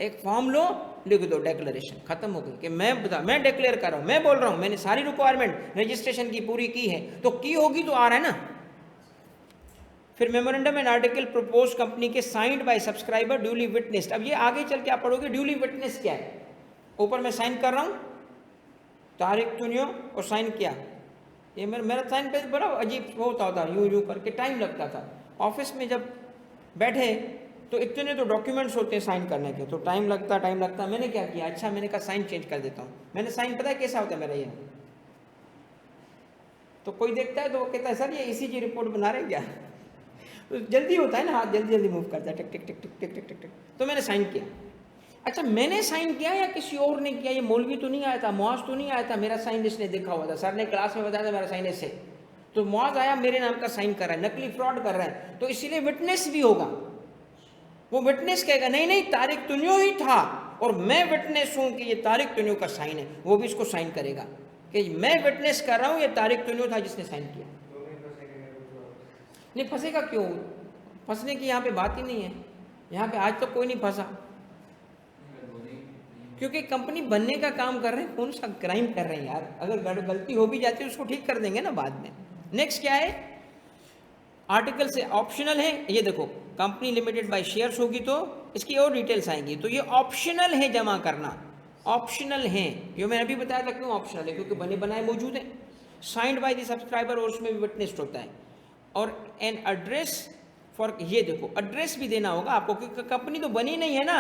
एक फॉर्म लो, लिख दो डिक्लेरेशन, खत्म हो गई, कि मैं डिक्लेयर कर रहा हूँ, मैं बोल रहा हूँ मैंने सारी रिक्वायरमेंट रजिस्ट्रेशन की पूरी की है, तो की होगी तो आ रहा है ना। फिर memorandum and article propose company के signed by subscriber duly witnessed, अब ये आगे चल के आप पढ़ोगे ड्यूली विटनेस क्या है, ऊपर मैं साइन कर रहा हूँ, तारीख चुनियो और साइन किया, ये मेरा साइन पे बड़ा अजीब होता होता, यूं करके टाइम लगता था, ऑफिस में जब बैठे तो इतने तो डॉक्यूमेंट्स होते हैं साइन करने के, तो टाइम लगता, मैंने क्या किया, अच्छा मैंने कहा साइन चेंज कर देता हूँ, मैंने साइन पता है कैसा होता है मेरा, ये तो कोई देखता है तो वो कहता है सर ये ECG रिपोर्ट बना रहे क्या, तो जल्दी होता है ना, हाथ जल्दी मूव करता है, टिक टिक टिक टिक टिक टिक टिक टिक, तो मैंने साइन किया। अच्छा मैंने साइन किया या किसी और ने किया, ये मौलवी तो नहीं आया था, मुआज तो नहीं आया था, मेरा साइन इसने देखा हुआ था, सर ने क्लास में बताया था मेरा साइन ऐसे, तो मुआज आया मेरे नाम का साइन कर रहा है, नकली फ्रॉड कर रहा है, तो इसीलिए विटनेस भी होगा, वो विटनेस कहेगा नहीं तारिक तुनियो ही था और मैं विटनेस हूं कि ये तारिक तुनियो का साइन है, वो भी इसको साइन करेगा कि मैं विटनेस कर रहा हूं ये तारिक तुनियो था जिसने साइन किया। नहीं फंसेगा क्यों, फंसने की यहाँ पे बात ही नहीं है, यहाँ पे आज तक कोई नहीं फंसा, क्योंकि कंपनी बनने का काम कर रहे हैं, कौन सा क्राइम कर रहे हैं यार, अगर गलती हो भी जाती है उसको ठीक कर देंगे ना बाद में। नेक्स्ट क्या है, आर्टिकल से ऑप्शनल है, ये देखो कंपनी लिमिटेड बाय शेयर्स होगी तो इसकी और डिटेल्स आएंगी, तो ये ऑप्शनल है जमा करना, ऑप्शनल है, ये मैंने अभी बताया था क्यों ऑप्शनल है, क्योंकि बने बनाए मौजूद है, साइंड बाय द सब्सक्राइबर और उसमें भी विटनेस्ड होता है, और एन एड्रेस फॉर, ये देखो एड्रेस भी देना होगा आपको, क्योंकि कंपनी तो बनी नहीं है ना।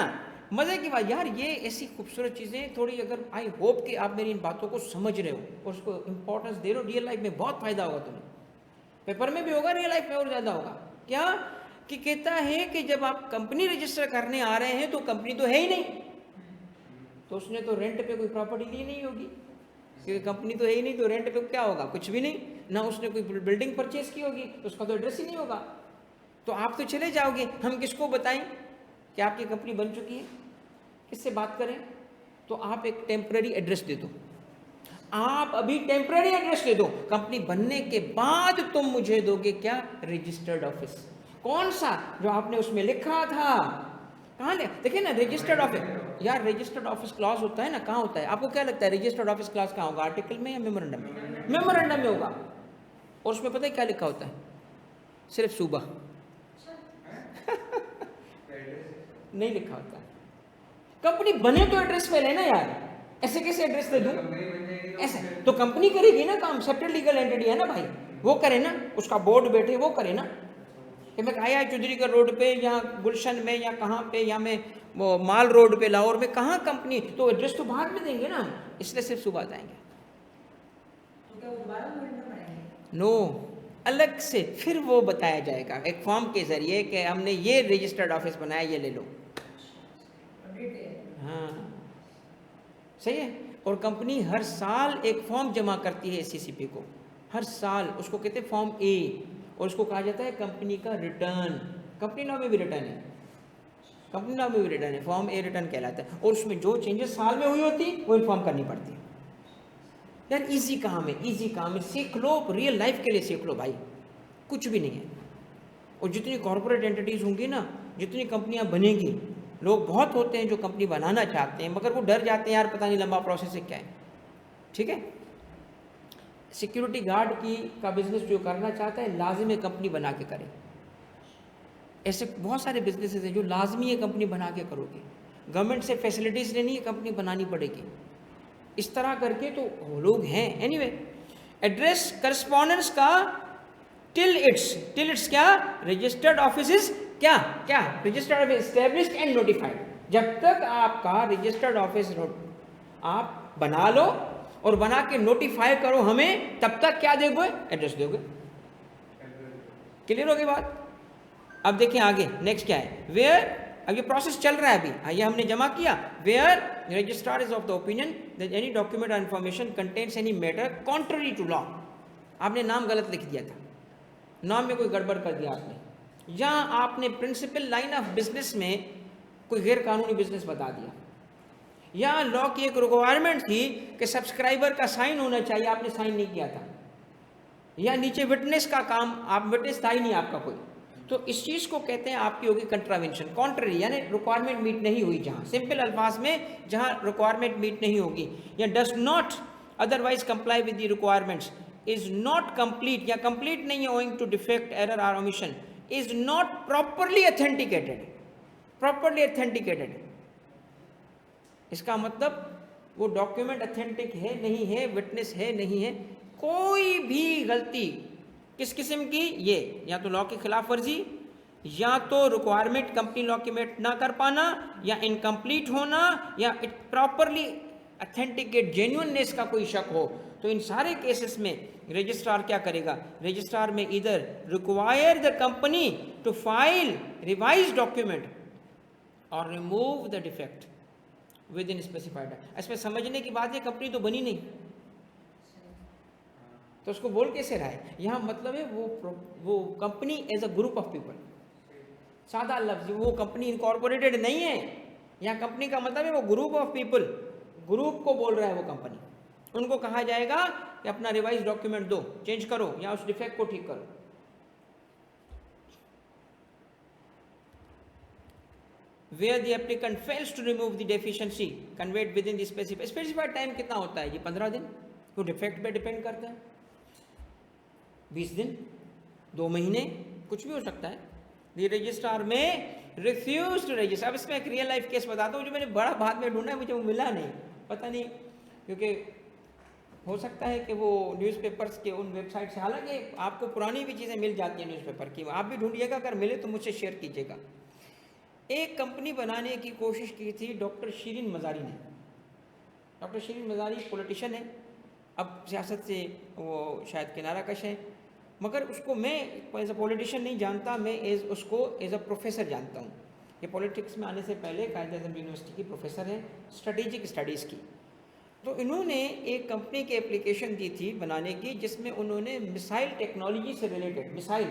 मज़े की बात यार, ये ऐसी खूबसूरत चीज़ें थोड़ी, अगर आई होप कि आप मेरी इन बातों को समझ रहे हो और उसको इंपॉर्टेंस दे रहे हो, रियल लाइफ में बहुत फायदा होगा तुम्हें, पेपर में भी होगा, रियल लाइफ में और ज़्यादा होगा। क्या कि कहता है कि जब आप कंपनी रजिस्टर करने आ रहे हैं तो कंपनी तो है ही नहीं, तो उसने तो रेंट पे कोई प्रॉपर्टी ली नहीं होगी, क्योंकि कंपनी तो है ही नहीं, तो रेंट पे क्या होगा, कुछ भी नहीं, ना उसने कोई बिल्डिंग परचेज की होगी तो उसका तो एड्रेस ही नहीं होगा, तो आप तो चले जाओगे, हम किसको बताएं कि आपकी कंपनी बन चुकी है, किससे बात करें, तो आप एक टेम्पररी एड्रेस दे दो, आप अभी टेम्पररी एड्रेस दे दो, कंपनी बनने के बाद तुम मुझे दोगे क्या, रजिस्टर्ड ऑफिस, कौन सा जो आपने उसमें लिखा था, कहाँ ले, देखिए ना रजिस्टर्ड ऑफिस, यार रजिस्टर्ड ऑफिस क्लॉज होता है ना, कहाँ होता है, आपको क्या लगता है रजिस्टर्ड ऑफिस क्लॉज कहाँ होगा, आर्टिकल में या मेमोरेंडम में, मेमोरेंडम में होगा, और उसमें पता है क्या लिखा होता है, सिर्फ सूबा नहीं लिखा होता, कंपनी बने तो एड्रेस पे लेना यार, ऐसे कैसे एड्रेस दे दूं, ऐसे तो कंपनी करेगी ना काम, सेपरेट लीगल एंटिटी है ना भाई, वो करे ना, उसका बोर्ड बैठे वो करे ना, कि मैं आया चौधरी का रोड पे या गुलशन में या कहाँ पे, या मैं वो माल रोड पे लाहौर में, कहाँ कंपनी, तो एड्रेस तो बाद में देंगे ना, इसलिए सिर्फ सुबह जाएंगे, नो, अलग से फिर वो बताया जाएगा एक फॉर्म के ज़रिए कि हमने ये रजिस्टर्ड ऑफिस बनाया, ये ले लो। हाँ सही है। और कंपनी हर साल एक फॉर्म जमा करती है सीसीपी को, हर साल, उसको कहते हैं फॉर्म ए, और उसको कहा जाता है कंपनी का रिटर्न। कंपनी लॉ में भी रिटर्न है, कंपनी लॉ में भी रिटर्न है, फॉर्म ए रिटर्न कहलाता है। और उसमें जो चेंजेस साल में हुई होती वो इन्फॉर्म करनी पड़ती है। यार इजी काम है, इजी काम है, सीख लो, रियल लाइफ के लिए सीख लो भाई, कुछ भी नहीं है। और जितनी कॉर्पोरेट एंटिटीज़ होंगी ना, जितनी कंपनियां बनेंगी, लोग बहुत होते हैं जो कंपनी बनाना चाहते हैं मगर वो डर जाते हैं, यार पता नहीं लंबा प्रोसेस है क्या है। ठीक है, सिक्योरिटी गार्ड की का बिजनेस जो करना चाहता है लाजिम है कंपनी बना के करे। ऐसे बहुत सारे बिजनेसेस हैं जो लाजमी है कंपनी बना के करोगे, गवर्नमेंट से फैसिलिटीज़ लेनी है, कंपनी बनानी पड़ेगी। इस तरह करके तो लोग हैं। एनीवे, एड्रेस करस्पॉन्डेंस का टिल इट्स क्या, रजिस्टर्ड ऑफिस क्या क्या registered office established and notified. जब तक आपका रजिस्टर्ड ऑफिस आप बना लो और बना के नोटिफाई करो हमें, तब तक क्या दोगे, एड्रेस दोगे। क्लियर होगी बात। अब देखिए आगे नेक्स्ट क्या है, वेयर, अब ये प्रोसेस चल रहा है अभी, ये हमने जमा किया। Where registrar is of the opinion that any document or information contains any matter contrary to law. आपने नाम गलत लिख दिया था, नाम में कोई गड़बड़ कर दिया आपने, या आपने प्रिंसिपल लाइन ऑफ बिजनेस में कोई गैर कानूनी बिजनेस बता दिया, या लॉ की एक रिक्वायरमेंट थी कि सब्सक्राइबर का साइन होना चाहिए, आपने साइन नहीं किया था, या नीचे विटनेस का काम, आप विटनेस था ही नहीं आपका कोई, तो इस चीज़ को कहते हैं आपकी होगी कंट्रावेंशन, कॉन्ट्ररी, यानी रिक्वायरमेंट मीट नहीं हुई। जहाँ सिंपल अल्फाज में जहाँ रिक्वायरमेंट मीट नहीं होगी, या does not otherwise comply with the requirements, is not complete, या कंप्लीट नहीं है ओइंग टू डिफेक्ट, एरर और omission, is not properly authenticated, properly authenticated. इसका मतलब वो डॉक्यूमेंट ऑथेंटिक है नहीं है, विटनेस है नहीं है, कोई भी गलती किस किस्म की, ये या तो लॉ की खिलाफ वर्जी, या तो रिक्वायरमेंट कंपनी लॉ की मेट ना कर पाना, या इनकम्प्लीट होना, या इट प्रॉपरली ऑथेंटिकेट जेन्युइननेस का कोई शक हो, तो इन सारे केसेस में रजिस्ट्रार क्या करेगा, registrar may either require the company to file revise document or remove the defect within specified. इसमें समझने की बात है, कंपनी तो बनी नहीं तो उसको बोल कैसे रहा है। यहाँ मतलब है वो company as a group of people, सादा लफ्ज, वो कंपनी इनकॉर्पोरेटेड नहीं है। यहाँ कंपनी का मतलब है वो ग्रुप ऑफ पीपल, ग्रुप को बोल रहा है वो कंपनी। उनको कहा जाएगा कि अपना रिवाइज डॉक्यूमेंट दो, चेंज करो, या उस डिफेक्ट को ठीक करो। Where the applicant fails to remove the deficiency conveyed within the specified time, कितना होता है ये, 15 दिन, वो डिफेक्ट पे डिपेंड करता है, 20 दिन, 2 महीने, कुछ भी हो सकता है। The रजिस्ट्रार में रिफ्यूज टू रजिस्टर। अब इसमें एक रियल लाइफ केस बताता हूँ जो मैंने बड़ा बाद में ढूंढा है, मुझे वो मिला नहीं, पता नहीं, क्योंकि हो सकता है कि वो न्यूज़पेपर्स के उन वेबसाइट से, हालांकि आपको पुरानी भी चीज़ें मिल जाती हैं न्यूज़पेपर की, आप भी ढूंढिएगा, अगर मिले तो मुझसे शेयर कीजिएगा। एक कंपनी बनाने की कोशिश की थी डॉक्टर शीरीन मज़ारी ने। डॉक्टर शीरीन मज़ारी पॉलिटिशियन है, अब सियासत से वो शायद किनारा कश है, मगर उसको मैं एज अ पॉलिटिशियन नहीं जानता, मैं उसको एज अ प्रोफेसर जानता हूँ। ये पॉलिटिक्स में आने से पहले कायद-ए-आज़म यूनिवर्सिटी की प्रोफेसर है स्ट्रेटेजिक स्टडीज़ की। तो इन्होंने एक कंपनी की एप्लीकेशन दी थी बनाने की, जिसमें उन्होंने मिसाइल टेक्नोलॉजी से रिलेटेड, मिसाइल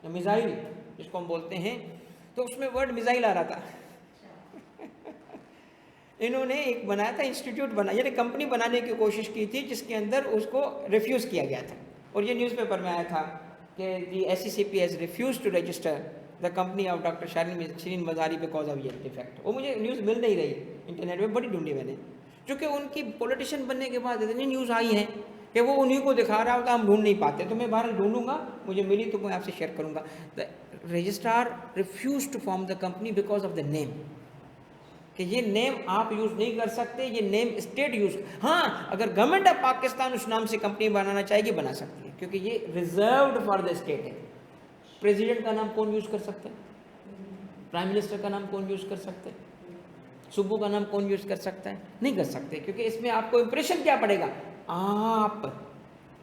या मिसाइल जिसको हम बोलते हैं, तो उसमें वर्ड मिसाइल आ रहा था इन्होंने एक बनाया था, इंस्टीट्यूट बना, यानी कंपनी बनाने की कोशिश की थी, जिसके अंदर उसको रिफ्यूज़ किया गया था। और ये न्यूज़पेपर में आया था कि the SECP has refuse to register the company of doctor Shireen Mazari because of ये डिफेक्ट। वो मुझे न्यूज़ मिल नहीं रही इंटरनेट में, बड़ी ढूंढी मैंने, क्योंकि उनकी पॉलिटिशियन बनने के बाद इतनी न्यूज़ आई हैं कि वो उन्हीं को दिखा रहा होता, हम ढूंढ नहीं पाते। तो मैं बहरहाल ढूंढूंगा, मुझे मिली तो मैं आपसे शेयर करूंगा। The registrar refuse to form the company because of the name, कि ये नेम आप यूज़ नहीं कर सकते, ये नेम स्टेट यूज़, हाँ अगर गवर्नमेंट ऑफ पाकिस्तान उस नाम से कंपनी बनाना चाहेगी बना सकती है, क्योंकि ये रिजर्व्ड फॉर द स्टेट है। प्रेसिडेंट का नाम कौन यूज़ कर सकते हैं, प्राइम मिनिस्टर का नाम कौन यूज़ कर सकते हैं, सूबों का नाम कौन यूज़ कर सकता है, नहीं कर सकते, क्योंकि इसमें आपको इंप्रेशन क्या पड़ेगा,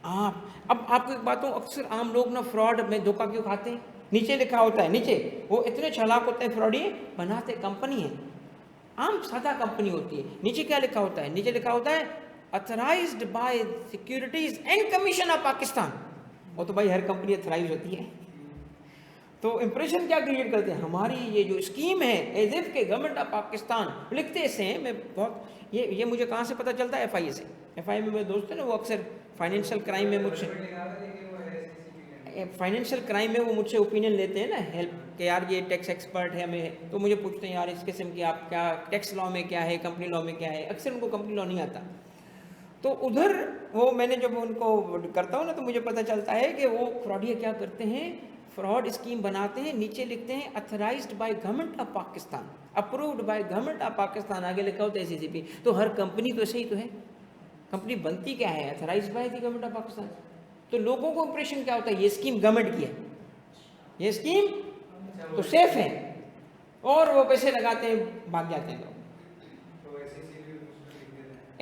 आप अब आपको एक बात हो, अक्सर आम लोग ना फ्रॉड में धोखा क्यों खाते हैं? नीचे लिखा होता है, नीचे वो इतने चालाक होते हैं, फ्रॉडी बनाते कंपनी है, आम सादा कंपनी होती है, नीचे क्या लिखा होता है? नीचे लिखा होता है authorised by Securities and Commission of Pakistan. वो तो भाई हर कंपनी अथराइज होती है। तो इंप्रेशन क्या क्रिएट करते हैं, हमारी ये जो स्कीम है एज इफ के गवर्नमेंट ऑफ पाकिस्तान, लिखते ऐसे हैं। मैं बहुत ये मुझे कहाँ से पता चलता है? एफआई से। एफआई में मेरे दोस्त है ना, वो अक्सर फाइनेंशियल क्राइम में मुझसे वो मुझसे ओपिनियन लेते हैं ना, हेल्प के यार ये टैक्स एक्सपर्ट है हमें, तो मुझे पूछते हैं यार इस किस्म की आप क्या टैक्स लॉ में क्या है, कंपनी लॉ में क्या है। अक्सर उनको कंपनी लॉ नहीं आता, तो उधर वो मैंने जब उनको करता हूँ ना, तो मुझे पता चलता है कि वो फ्रॉडिया क्या करते हैं, फ्रॉड स्कीम बनाते हैं, नीचे लिखते हैं authorised by government of Pakistan, approved by government of Pakistan, आगे लिखा होता है एसीसीपी। तो हर कंपनी तो ऐसे ही तो है, कंपनी बनती क्या है? Authorised by the government of Pakistan. तो लोगों को इंप्रेशन क्या होता है, ये स्कीम गवर्नमेंट की है, ये स्कीम तो सेफ है, और वो पैसे लगाते हैं, भाग जाते हैं लोग।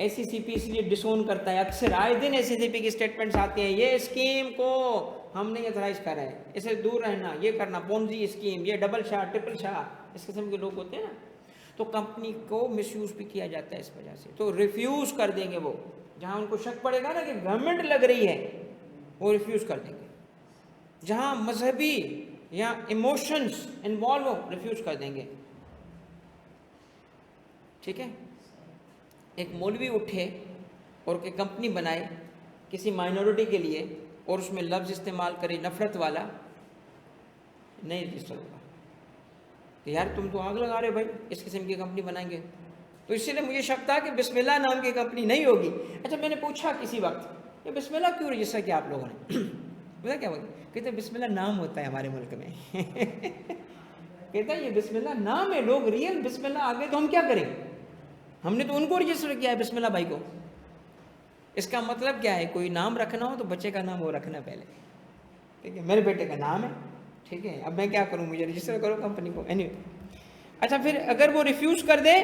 एसीसीपी इसलिए डिसोन करता है, अक्सर आए दिन एसीसीपी की स्टेटमेंट्स आते हैं, ये स्कीम को हम नहीं अथराइज कर रहे हैं, इससे दूर रहना, ये करना, पोंजी स्कीम, ये डबल शाह ट्रिपल शाह, इस किस्म के लोग होते हैं ना। तो कंपनी को मिसयूज भी किया जाता है इस वजह से, तो रिफ्यूज कर देंगे वो, जहां उनको शक पड़ेगा ना कि गवर्नमेंट लग रही है, वो रिफ्यूज कर देंगे। जहां मजहबी या इमोशंस इन्वॉल्व हो, रिफ्यूज कर देंगे। ठीक है, एक मौलवी उठे और के कंपनी बनाए किसी माइनॉरिटी के लिए, और उसमें लफ्ज़ इस्तेमाल करे नफरत वाला, नहीं रजिस्टर होगा कि यार तुम तो आग लगा रहे हो भाई, इस किस्म की कंपनी बनाएंगे। तो इसीलिए मुझे शक था कि बिस्मिल्लाह नाम की कंपनी नहीं होगी। अच्छा, मैंने पूछा किसी वक्त, ये बिस्मिल्लाह क्यों रजिस्टर किया आप लोगों ने? पता क्या बोले? कहते बिस्मिल्लाह नाम होता है हमारे मुल्क में। कहता ये बिस्मिल्लाह नाम है, लोग रियल बिस्मिल्लाह आ गए तो हम क्या करें? हमने तो उनको रजिस्टर किया है बिस्मिल्लाह भाई को। इसका मतलब क्या है, कोई नाम रखना हो तो बच्चे का नाम वो रखना पहले, ठीक है? मेरे बेटे का नाम है, ठीक है, अब मैं क्या करूं, मुझे रजिस्टर करो कंपनी को। एनीवे, अच्छा, फिर अगर वो रिफ्यूज कर दे,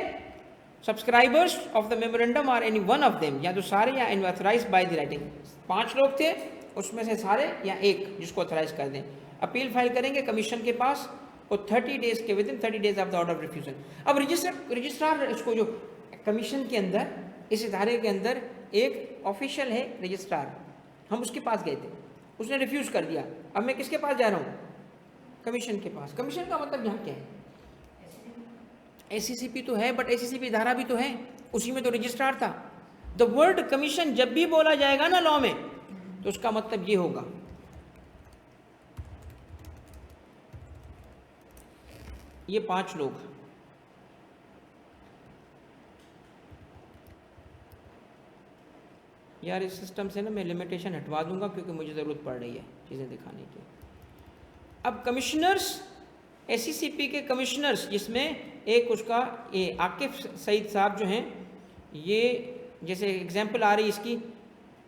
subscribers of the memorandum or any one of them, या तो सारे या ऑथराइज्ड बाय द राइटिंग, 5 लोग थे उसमें से सारे या एक जिसको ऑथराइज कर दें, अपील फाइल करेंगे कमीशन के पास, और 30 डेज के within 30 days of the order of refusal. अब रजिस्ट्रार, इसको जो कमीशन के अंदर, इस इदारे के अंदर एक ऑफिशियल है रजिस्ट्रार, हम उसके पास गए थे, उसने रिफ्यूज कर दिया। अब मैं किसके पास जा रहा हूँ? कमीशन के पास। कमीशन का मतलब यहाँ क्या है? एसीसीपी तो है, बट एसीसीपी धारा भी तो है, उसी में तो रजिस्ट्रार था। द वर्ड कमीशन जब भी बोला जाएगा ना लॉ में, तो उसका मतलब ये होगा, ये 5 लोग, यार इस सिस्टम से ना मैं लिमिटेशन हटवा दूंगा क्योंकि मुझे ज़रूरत पड़ रही है चीज़ें दिखाने की। अब कमिश्नर्स, एसीसीपी के कमिश्नर्स, जिसमें एक उसका ये आकिफ सईद साहब जो हैं, ये जैसे एग्जांपल आ रही इसकी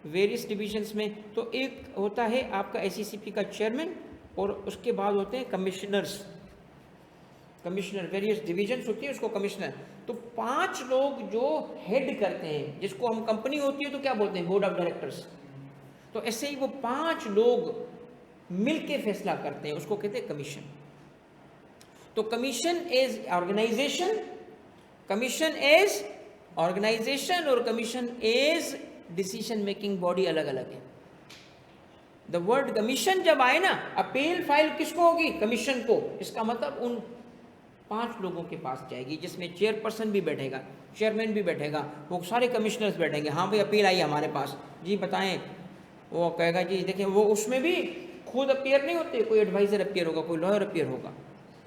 वेरियस डिविजन्स में, तो एक होता है आपका एसीसीपी का चेयरमैन, और उसके बाद होते हैं कमिश्नर्स, कमिश्नर, वेरियस डिविजन्स होती है उसको कमिश्नर। तो 5 लोग जो हेड करते हैं, जिसको हम कंपनी होती है तो क्या बोलते हैं, बोर्ड ऑफ डायरेक्टर्स, तो ऐसे ही वो 5 लोग मिलके फैसला करते हैं, उसको कहते हैं कमीशन। तो commission is organisation, commission is organisation, और commission is decision making body, अलग अलग है। द वर्ड कमीशन जब आए ना, अपील फाइल किसको होगी? कमीशन को। इसका मतलब उन 5 लोगों के पास जाएगी, जिसमें चेयरपर्सन भी बैठेगा, चेयरमैन भी बैठेगा, वो सारे कमिश्नर्स बैठेंगे। हाँ भाई अपील आई हमारे पास, जी बताएं। वो कहेगा जी देखिए, वो उसमें भी खुद अपीयर नहीं होते, कोई एडवाइज़र अपीयर होगा, कोई लॉयर अपीयर होगा।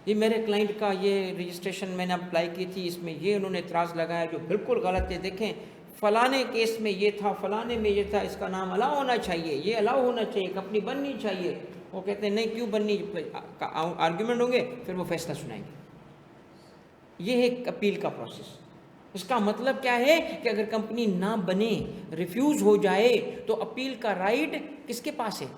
जी मेरे क्लाइंट का ये रजिस्ट्रेशन मैंने अप्लाई की थी, इसमें ये उन्होंने एतराज़ लगाया जो बिल्कुल गलत है, देखें फ़लाने केस में ये था, फ़लाने में ये था, इसका नाम अलाउ होना चाहिए, ये अलाउ होना चाहिए, कंपनी बननी चाहिए। वो कहते हैं नहीं क्यों बननी, आर्ग्यूमेंट होंगे, फिर वो फैसला सुनाएंगे। ये है अपील का प्रोसेस। इसका मतलब क्या है कि अगर कंपनी ना बने, रिफ्यूज़ हो जाए, तो अपील का राइट किसके पास है?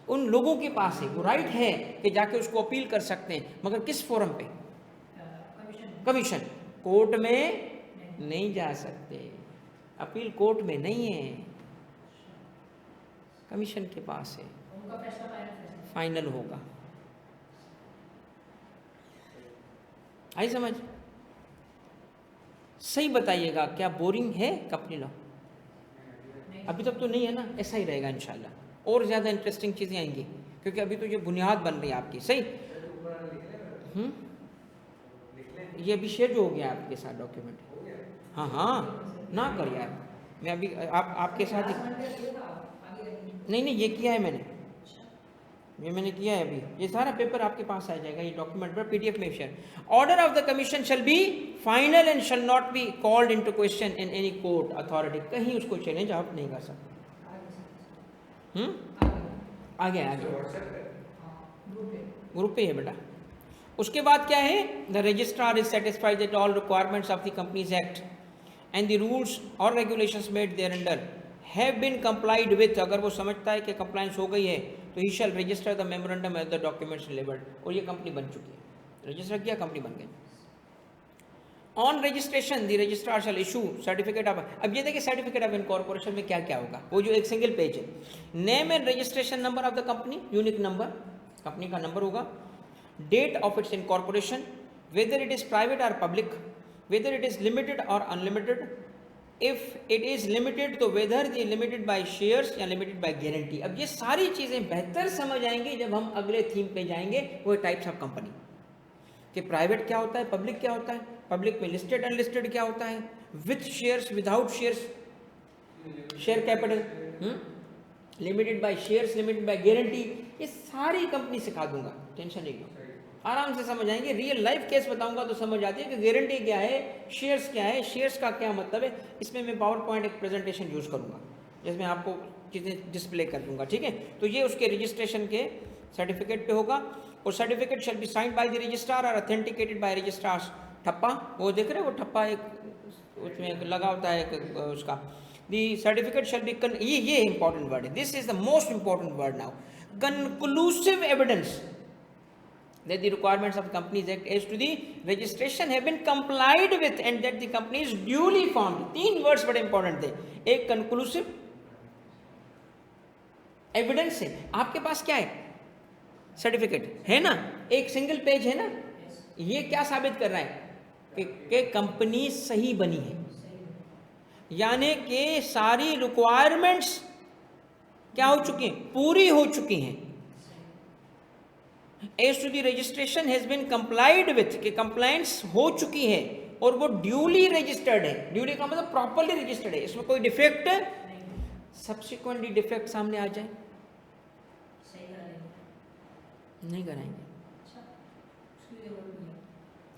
उन लोगों के पास है। वो राइट है कि जाके उसको अपील कर सकते हैं, मगर किस फोरम पे? कमीशन। कोर्ट में नहीं जा सकते, अपील कोर्ट में नहीं है। कमीशन के पास है, उनका फैसला फाइनल होगा। आई समझ? सही बताइएगा, क्या बोरिंग है कंपनी लॉ? अभी तक तो नहीं है ना, ऐसा ही रहेगा इंशाल्लाह। और ज़्यादा इंटरेस्टिंग चीज़ें आएंगी, क्योंकि अभी तो ये बुनियाद बन रही है आपकी। सही। ये अभी शेयर जो हो गया आपके साथ डॉक्यूमेंट। हाँ हाँ ना कर यार, मैं अभी आपके साथ नहीं ये किया है मैंने किया है अभी। ये सारा पेपर आपके पास आ जाएगा, ये डॉक्यूमेंट पर PDF में share. Order of the commission shall be final and shall not be called into question in any court authority. कहीं उसको चैलेंज आप नहीं कर सकते। आगे ग्रुप पे है बेटा। उसके बाद क्या है? The registrar is satisfied that all requirements of the Companies Act and the rules और regulations made thereunder have been complied with. अगर वो समझता है कि कंप्लायंस हो गई है तो he shall register the memorandum as the documents delivered. और ये कंपनी बन चुकी है, रजिस्टर किया, कंपनी बन गई। On registration the registrar shall issue certificate of. अब ये देखिए सर्टिफिकेट ऑफ इनकॉर्पोरेशन में क्या क्या होगा, वो जो एक सिंगल पेज है। Name and registration number of the company, unique number, company का नंबर होगा। Date of its incorporation, whether it is private or public, whether it is limited or unlimited, if it is limited तो whether the limited by shares या limited by guarantee. अब ये सारी चीजें बेहतर समझ आएंगी जब हम अगले थीम पे जाएंगे, वो टाइप्स ऑफ कंपनी कि प्राइवेट क्या होता है, पब्लिक क्या होता है, पब्लिक में लिस्टेड अनलिस्टेड क्या होता है, with shares without shares, share capital, limited by shares, limited by guarantee. ये सारी कंपनी सिखा दूंगा, टेंशन नहीं लो, आराम से समझ आएंगे। रियल लाइफ केस बताऊंगा तो समझ आती है कि गारंटी क्या है, शेयर्स क्या है, शेयर्स का क्या मतलब है। इसमें मैं पावर पॉइंट एक प्रेजेंटेशन यूज़ करूंगा जिसमें आपको चीज़ें डिस्प्ले कर दूंगा, ठीक है। तो ये उसके रजिस्ट्रेशन के सर्टिफिकेट पे होगा। और certificate shall be signed by the registrar और ऑथेंटिकेटेड बाय रजिस्ट्रार। ठप्पा वो देख रहे हो, वो ठप्पा एक उसमें लगा होता है एक उसका। दी सर्टिफिकेट शैल बी, ये इंपॉर्टेंट वर्ड है, this is the most important word now, conclusive evidence that the requirements of the Companies Act as to the registration have been complied with and that the company is duly formed। तीन words बड़े important थे, एक conclusive evidence है। आपके पास क्या है? Certificate है ना, एक सिंगल पेज है ना, ये क्या साबित कर रहा है कि कंपनी सही बनी है, यानी कि सारी रिक्वायरमेंट्स क्या हो चुकी हैं, पूरी हो चुकी हैं। As to the registration has been complied with, कि कंप्लायंस हो चुकी है और वो ड्यूली रजिस्टर्ड है। ड्यूली का मतलब प्रॉपर्ली रजिस्टर्ड है, इसमें कोई डिफेक्ट सब्सिक्वेंटली डिफेक्ट सामने आ जाए नहीं कराएंगे,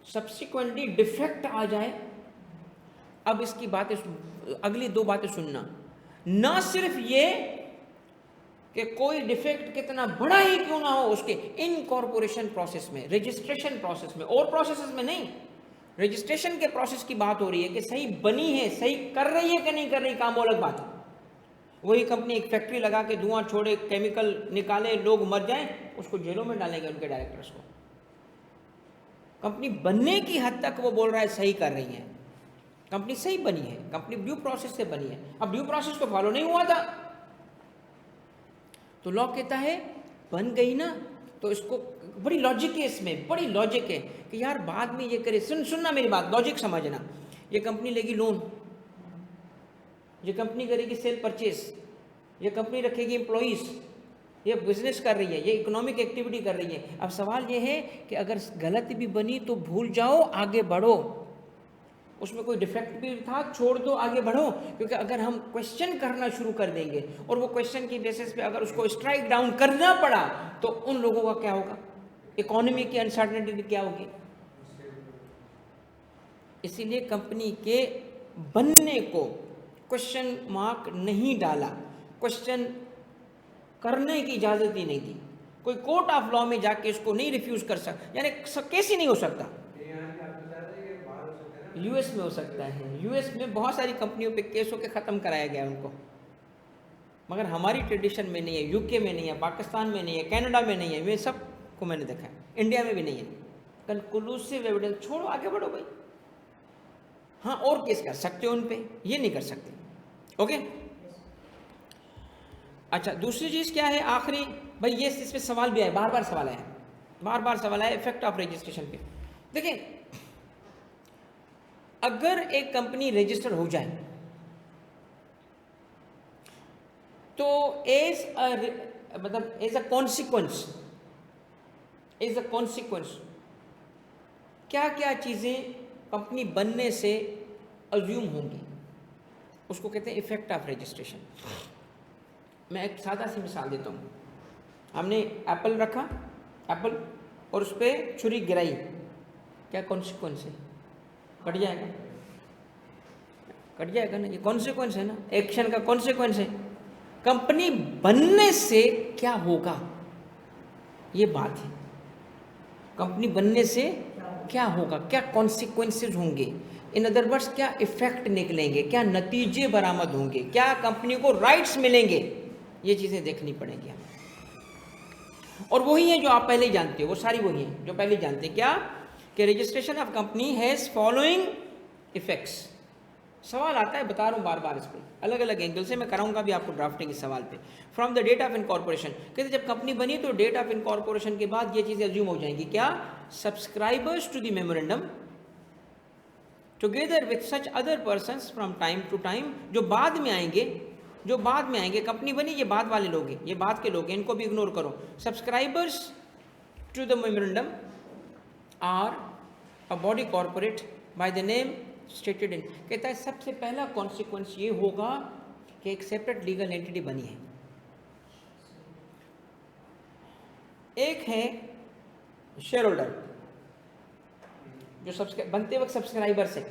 सब्सिक्वेंटली डिफेक्ट आ जाए। अब इसकी बातें, अगली दो बातें सुनना, ना सिर्फ ये कि कोई डिफेक्ट कितना बड़ा ही क्यों ना हो उसके इनकॉर्पोरेशन प्रोसेस में, रजिस्ट्रेशन प्रोसेस में, और प्रोसेसेस में नहीं, रजिस्ट्रेशन के प्रोसेस की बात हो रही है कि सही बनी है, सही कर रही है कि नहीं कर रही, काम अलग बात है। वही कंपनी एक फैक्ट्री लगा के धुआं छोड़े, केमिकल निकाले, लोग मर जाएं, उसको जेलों में डालेंगे उनके डायरेक्टर्स को। कंपनी बनने की हद तक वो बोल रहा है सही कर रही है, कंपनी सही बनी है, कंपनी ड्यू प्रोसेस से बनी है। अब ड्यू प्रोसेस तो फॉलो नहीं हुआ था तो लॉ कहता है बन गई ना, तो इसको बड़ी लॉजिक है, इसमें बड़ी लॉजिक है कि यार बाद में ये करे। सुनना मेरी बात, लॉजिक समझना। ये कंपनी लेगी लोन, ये कंपनी करेगी सेल परचेस, ये कंपनी रखेगी एम्प्लॉइज, ये बिजनेस कर रही है, ये इकोनॉमिक एक्टिविटी कर रही है। अब सवाल ये है कि अगर गलत भी बनी तो भूल जाओ, आगे बढ़ो, उसमें कोई डिफेक्ट भी था छोड़ दो, आगे बढ़ो। क्योंकि अगर हम क्वेश्चन करना शुरू कर देंगे और वो क्वेश्चन की बेसिस पे अगर उसको स्ट्राइक डाउन करना पड़ा तो उन लोगों का क्या होगा, इकोनॉमी की अनसर्टेनिटी क्या होगी। इसीलिए कंपनी के बनने को क्वेश्चन मार्क नहीं डाला, क्वेश्चन करने की इजाजत ही नहीं दी। कोई कोर्ट ऑफ लॉ में जाके इसको नहीं रिफ्यूज कर सकता, यानी केस ही नहीं हो सकता। यूएस में हो सकता है, यूएस में बहुत सारी कंपनियों पे केस होकर ख़त्म कराया गया उनको, मगर हमारी ट्रेडिशन में नहीं है, यूके में नहीं है, पाकिस्तान में नहीं है, कनाडा में नहीं है, ये सब को मैंने देखा है, इंडिया में भी नहीं है। कंक्लूसिव एविडेंस छोड़ो, आगे बढ़ो भाई। हाँ, और केस कर सकते हो उन पे, ये नहीं कर सकते। ओके, अच्छा, दूसरी चीज़ क्या है आखिरी भाई, ये इसमें सवाल भी आया, बार बार सवाल आया, बार बार सवाल आया इफेक्ट ऑफ रजिस्ट्रेशन पे। देखिए, अगर एक कंपनी रजिस्टर हो जाए तो एज अ कॉन्सिक्वेंस क्या क्या चीज़ें कंपनी बनने से अज्यूम होंगी, उसको कहते हैं इफेक्ट ऑफ रजिस्ट्रेशन। मैं एक सादा सी मिसाल देता हूँ। हमने एप्पल रखा, एप्पल, और उस पर छुरी गिराई, क्या कॉन्सिक्वेंस है? कट जाएगा, कट जाएगा ना, ये कॉन्सिक्वेंस है ना, एक्शन का कॉन्सिक्वेंस है। कंपनी बनने से क्या होगा, ये बात है। कंपनी बनने से क्या होगा, क्या कॉन्सिक्वेंसेस होंगे, इन अदर वर्ड्स क्या इफेक्ट निकलेंगे, क्या नतीजे बरामद होंगे, क्या कंपनी को राइट्स मिलेंगे, ये चीज़ें देखनी पड़ेंगी हमें। और वही है जो आप पहले ही जानते हो, वो सारी वही है जो पहले ही जानते हैं। क्या कि registration of company has following effects. सवाल आता है, बता रहा हूँ बार बार, इस पर अलग अलग एंगल से मैं कराऊंगा भी आपको ड्राफ्टिंग इस सवाल पे। From the date of incorporation, कहते जब कंपनी बनी तो डेट ऑफ इनकॉर्पोरेशन के बाद ये चीज़ें अज्यूम हो जाएंगी। क्या? Subscribers to the memorandum together with such other persons from time to time, जो बाद में आएंगे, जो बाद में आएंगे। कंपनी बनी, ये बाद वाले लोग हैं, ये बाद के लोग हैं, इनको भी इग्नोर करो। Subscribers to the memorandum are a body corporate by the name stated in. कहता है सबसे पहला कॉन्सिक्वेंस ये होगा कि एक सेपरेट लीगल एंटिटी बनी है। एक है शेयर होल्डर, जो बनते वक्त सब्सक्राइबर्स है,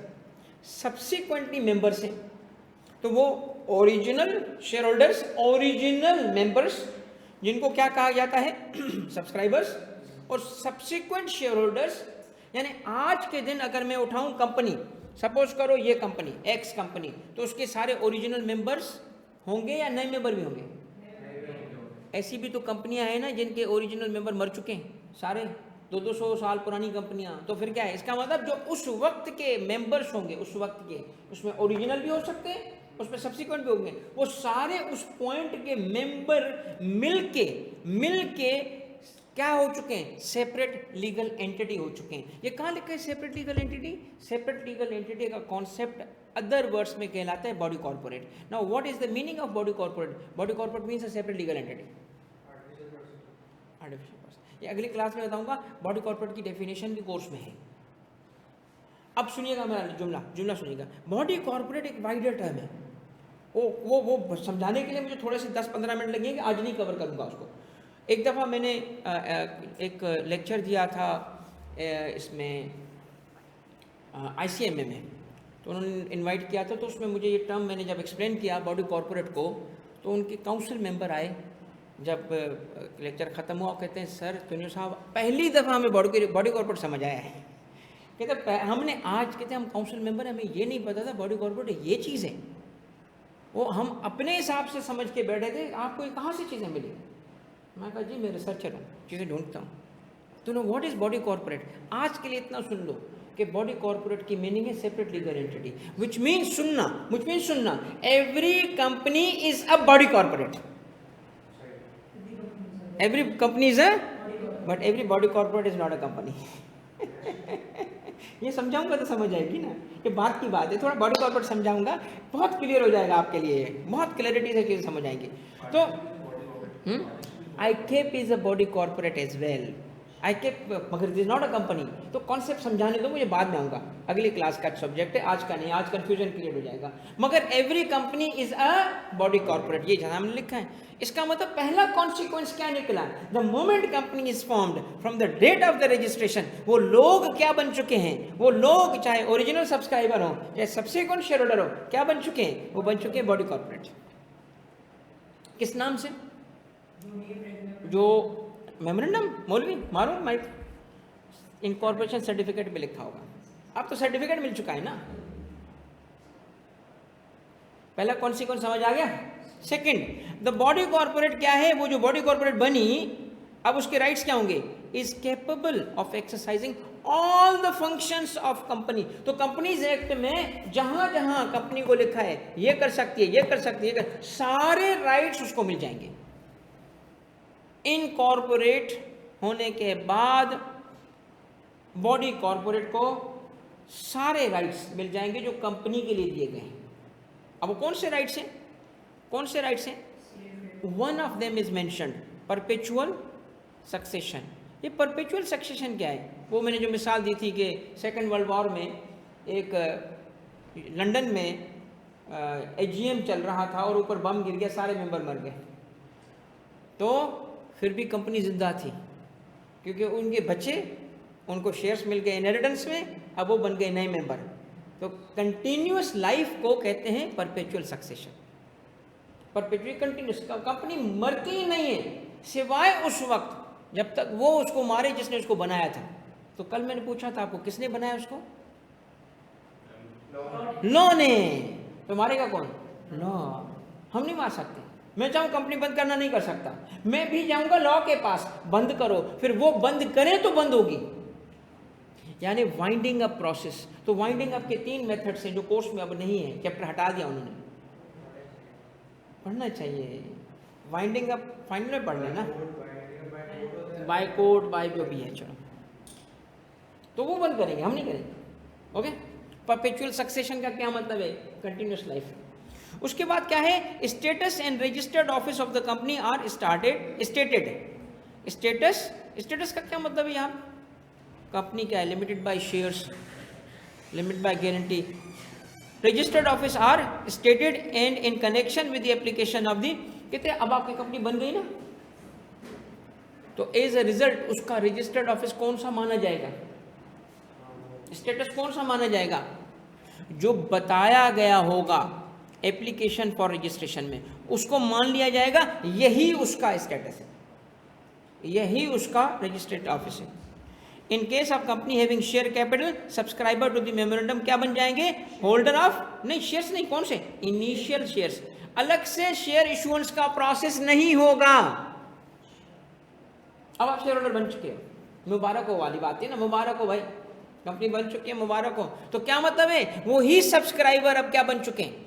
सब्सिक्वेंटली मेंबर्स हैं, तो वो original share holders, original members, जिनको क्या कहा जाता है सब्सक्राइबर्स, और सब्सिक्वेंट शेयर होल्डर्स। यानी आज के दिन अगर मैं उठाऊं कंपनी, सपोज करो ये कंपनी एक्स कंपनी, तो उसके सारे ओरिजिनल मेंबर्स होंगे या नए मेंबर भी होंगे? ऐसी भी तो कंपनियां हैं ना जिनके ओरिजिनल मेंबर मर चुके हैं सारे, 200 साल पुरानी कंपनियां। तो फिर क्या है, इसका मतलब जो उस वक्त के मेंबर्स होंगे, उस वक्त के, उसमें ओरिजिनल भी हो सकते हैं, उसमें सब्सिक्वेंट भी होंगे, वो सारे उस पॉइंट के मेंबर मिलके क्या हो चुके हैं? सेपरेट लीगल एंटिटी हो चुके हैं। ये कहाँ लिखा है separate legal entity? Separate legal entity का कॉन्सेप्ट अदर वर्ड्स में कहलाता है body corporate. Now what is the meaning of body corporate? Body corporate means a separate legal entity. Artificial person, ये अगली क्लास में बताऊंगा। बॉडी कॉर्पोरेट की definition भी कोर्स में है। अब सुनिएगा मेरा जुमला सुनिएगा। बॉडी कॉर्पोरेट एक वाइडर टर्म है, वो समझाने के लिए मुझे थोड़े से 10-15 मिनट लगेंगे, आज नहीं कवर करूंगा उसको। एक दफ़ा मैंने एक लेक्चर दिया था इसमें ICMA में, तो उन्होंने इनवाइट किया था, तो उसमें मुझे ये टर्म मैंने जब एक्सप्लेन किया बॉडी कॉर्पोरेट को, तो उनके काउंसिल मेंबर आए, जब लेक्चर ख़त्म हुआ, कहते हैं सर तुनियो साहब पहली दफ़ा हमें बॉडी कॉर्पोरेट समझ आया है। कहते हमने आज, कहते हम काउंसिल मेंबर, हमें ये नहीं पता था बॉडी कॉर्पोरेट ये चीज़ है। वो हम अपने हिसाब से समझ के बैठे थे, आपको ये कहाँ से चीज़ें मिली? मैं कहा जी मैं रिसर्चर हूँ, चीज़ें ढूंढता हूँ। तो know what is body corporate? आज के लिए इतना सुन लो कि बॉडी कॉर्पोरेट की मीनिंग है separate legal entity, which means सुनना, every company is a body corporate. Every company is a, but every body corporate is not a company. ये समझाऊंगा तो समझ आएगी ना, ये बात की बात है। थोड़ा बॉडी कॉर्पोरेट समझाऊंगा, बहुत क्लियर हो जाएगा आपके लिए, बहुत क्लैरिटी से चीज़ समझ आएंगी। तो ICAP is a body corporate as well. ICAP मगर it is not a company. तो कॉन्सेप्ट समझाने दो मुझे, बाद में आऊँगा, अगली क्लास का सब्जेक्ट है, आज का नहीं, आज कन्फ्यूजन क्रिएट हो जाएगा। मगर every company is a body corporate, ये जहाँ हमने लिखा है। इसका मतलब पहला कॉन्सिक्वेंस क्या निकला? The moment company is formed from the date of the registration, वो लोग क्या बन चुके हैं? वो लोग चाहे ओरिजिनल सब्सक्राइबर हो चाहे सब्सिक्वेंट शेयर होल्डर हो, क्या बन चुके हैं? वो बन चुके हैं बॉडी कॉर्पोरेट। किस नाम से? जो मेमोरेंडम, मौलवी मालूम माइक इनकॉर्पोरेशन सर्टिफिकेट में लिखा होगा। अब तो सर्टिफिकेट मिल चुका है ना। पहला कॉन्सिक्वेंस समझ आ गया। सेकंड, द बॉडी कॉर्पोरेट क्या है? वो जो बॉडी कॉर्पोरेट बनी, अब उसके राइट्स क्या होंगे? Is capable of exercising all the functions of company. तो कंपनीज एक्ट में जहां जहां कंपनी को लिखा है ये कर सकती है, ये कर सकती है, सारे राइट्स उसको मिल जाएंगे। इनकॉर्पोरेट होने के बाद बॉडी कॉर्पोरेट को सारे राइट्स मिल जाएंगे जो कंपनी के लिए दिए गए हैं। अब वो कौन से राइट्स हैं, कौन से राइट्स हैं? One of them is mentioned, perpetual succession. ये परपेचुअल सक्सेशन क्या है? वो मैंने जो मिसाल दी थी कि सेकेंड वर्ल्ड वॉर में एक लंदन में एजीएम चल रहा था और ऊपर बम गिर गया, सारे मेंबर मर गए, तो फिर भी कंपनी जिंदा थी क्योंकि उनके बच्चे, उनको शेयर्स मिल गए इनहेरिटेंस में, अब वो बन गए नए मेंबर। तो कंटिन्यूअस लाइफ को कहते हैं perpetual succession. Perpetual continuous, company मरती ही नहीं है सिवाय उस वक्त जब तक वो उसको मारे जिसने उसको बनाया था। तो कल मैंने पूछा था आपको, किसने बनाया उसको? लॉ ने। तो मारेगा कौन? लॉ। हम नहीं मार सकते। मैं चाहूँ कंपनी बंद करना नहीं कर सकता, मैं भी जाऊंगा लॉ के पास, बंद करो, फिर वो बंद करें तो बंद होगी, यानी वाइंडिंग अप प्रोसेस। तो वाइंडिंग अप के 3 मेथड्स हैं जो कोर्स में अब नहीं है, चैप्टर हटा दिया उन्होंने। पढ़ना चाहिए वाइंडिंग अप, फाइनल में पढ़ लेना, बाय कोड बाय जो भी है, चलो तो वो बंद करेंगे, हम नहीं करेंगे। ओके। परपेचुअल सक्सेशन का क्या मतलब है? Continuous life. उसके बाद क्या है? Status and registered office of the company are stated. Status का क्या मतलब है? यहाँ कंपनी क्या है? Limited by shares, limited by guarantee. Registered office are stated and in connection with the application of the, कहते हैं अब आपकी कंपनी बन गई ना, तो एज ए रिजल्ट उसका रजिस्टर्ड ऑफिस कौन सा माना जाएगा? स्टेटस कौन सा माना जाएगा? जो बताया गया होगा एप्लीकेशन फॉर रजिस्ट्रेशन में, उसको मान लिया जाएगा यही उसका स्टेटस है, यही उसका रजिस्टर्ड ऑफिस है। In case of company having share capital subscriber to the memorandum क्या बन जाएंगे? होल्डर ऑफ, नहीं शेयर्स नहीं, कौन से? Initial shares. अलग से शेयर इशुएंस का प्रोसेस नहीं होगा। अब आप शेयर होल्डर बन चुके हो, मुबारक हो वाली बात है ना, मुबारक हो भाई, कंपनी बन चुकी है, मुबारक हो। तो क्या मतलब है? वो ही सब्सक्राइबर अब क्या बन चुके हैं?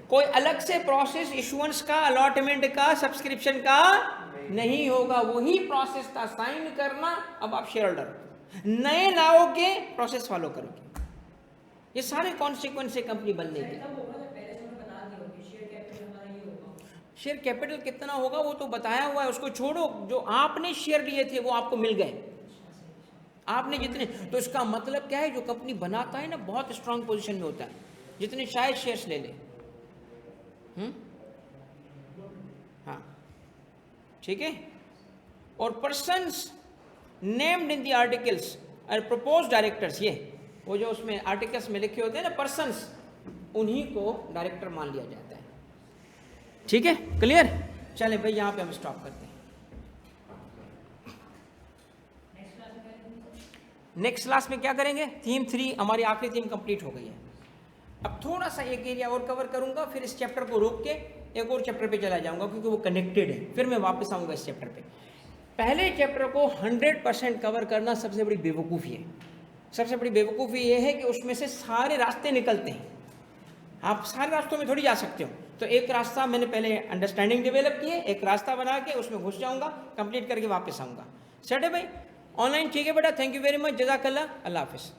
कोई अलग से प्रोसेस इशुएंस का, अलॉटमेंट का, सब्सक्रिप्शन का नहीं होगा, वही प्रोसेस था साइन करना। अब आप शेयर होल्डर नए लाओगे, प्रोसेस फॉलो करोगे। ये सारे कॉन्सिक्वेंस से कंपनी बनने के। शेयर कैपिटल कितना होगा वो तो बताया हुआ है, उसको छोड़ो। जो आपने शेयर लिए थे वो आपको मिल गए, आपने जितने, तो इसका मतलब क्या है? जो कंपनी बनाता है ना बहुत स्ट्रांग पोजीशन में होता है, जितने शायद शेयर्स ले ले। हाँ ठीक है। और persons named in the articles और प्रपोज डायरेक्टर्स, ये वो जो उसमें आर्टिकल्स में लिखे होते हैं ना पर्सन्स, उन्हीं को डायरेक्टर मान लिया जाता है। ठीक है, क्लियर? चले भाई यहाँ पे हम स्टॉप करते हैं। नेक्स्ट क्लास में क्या करेंगे? थीम 3 हमारी आखिरी थीम कंप्लीट हो गई है। अब थोड़ा सा एक एरिया और कवर करूंगा, फिर इस चैप्टर को रोक के एक और चैप्टर पे चला जाऊंगा क्योंकि वो कनेक्टेड है, फिर मैं वापस आऊंगा इस चैप्टर पे। पहले चैप्टर को 100% कवर करना सबसे बड़ी बेवकूफ़ी है। सबसे बड़ी बेवकूफ़ी ये है कि उसमें से सारे रास्ते निकलते हैं, आप सारे रास्तों में थोड़ी जा सकते हो। तो एक रास्ता मैंने पहले अंडरस्टैंडिंग डेवलप की है, एक रास्ता बना के उसमें घुस जाऊंगा, कंप्लीट करके वापस आऊंगा। सेट है भाई? ऑनलाइन ठीक है बेटा, थैंक यू वेरी मच, जज़ाकल्लाह, अल्लाह हाफिज़।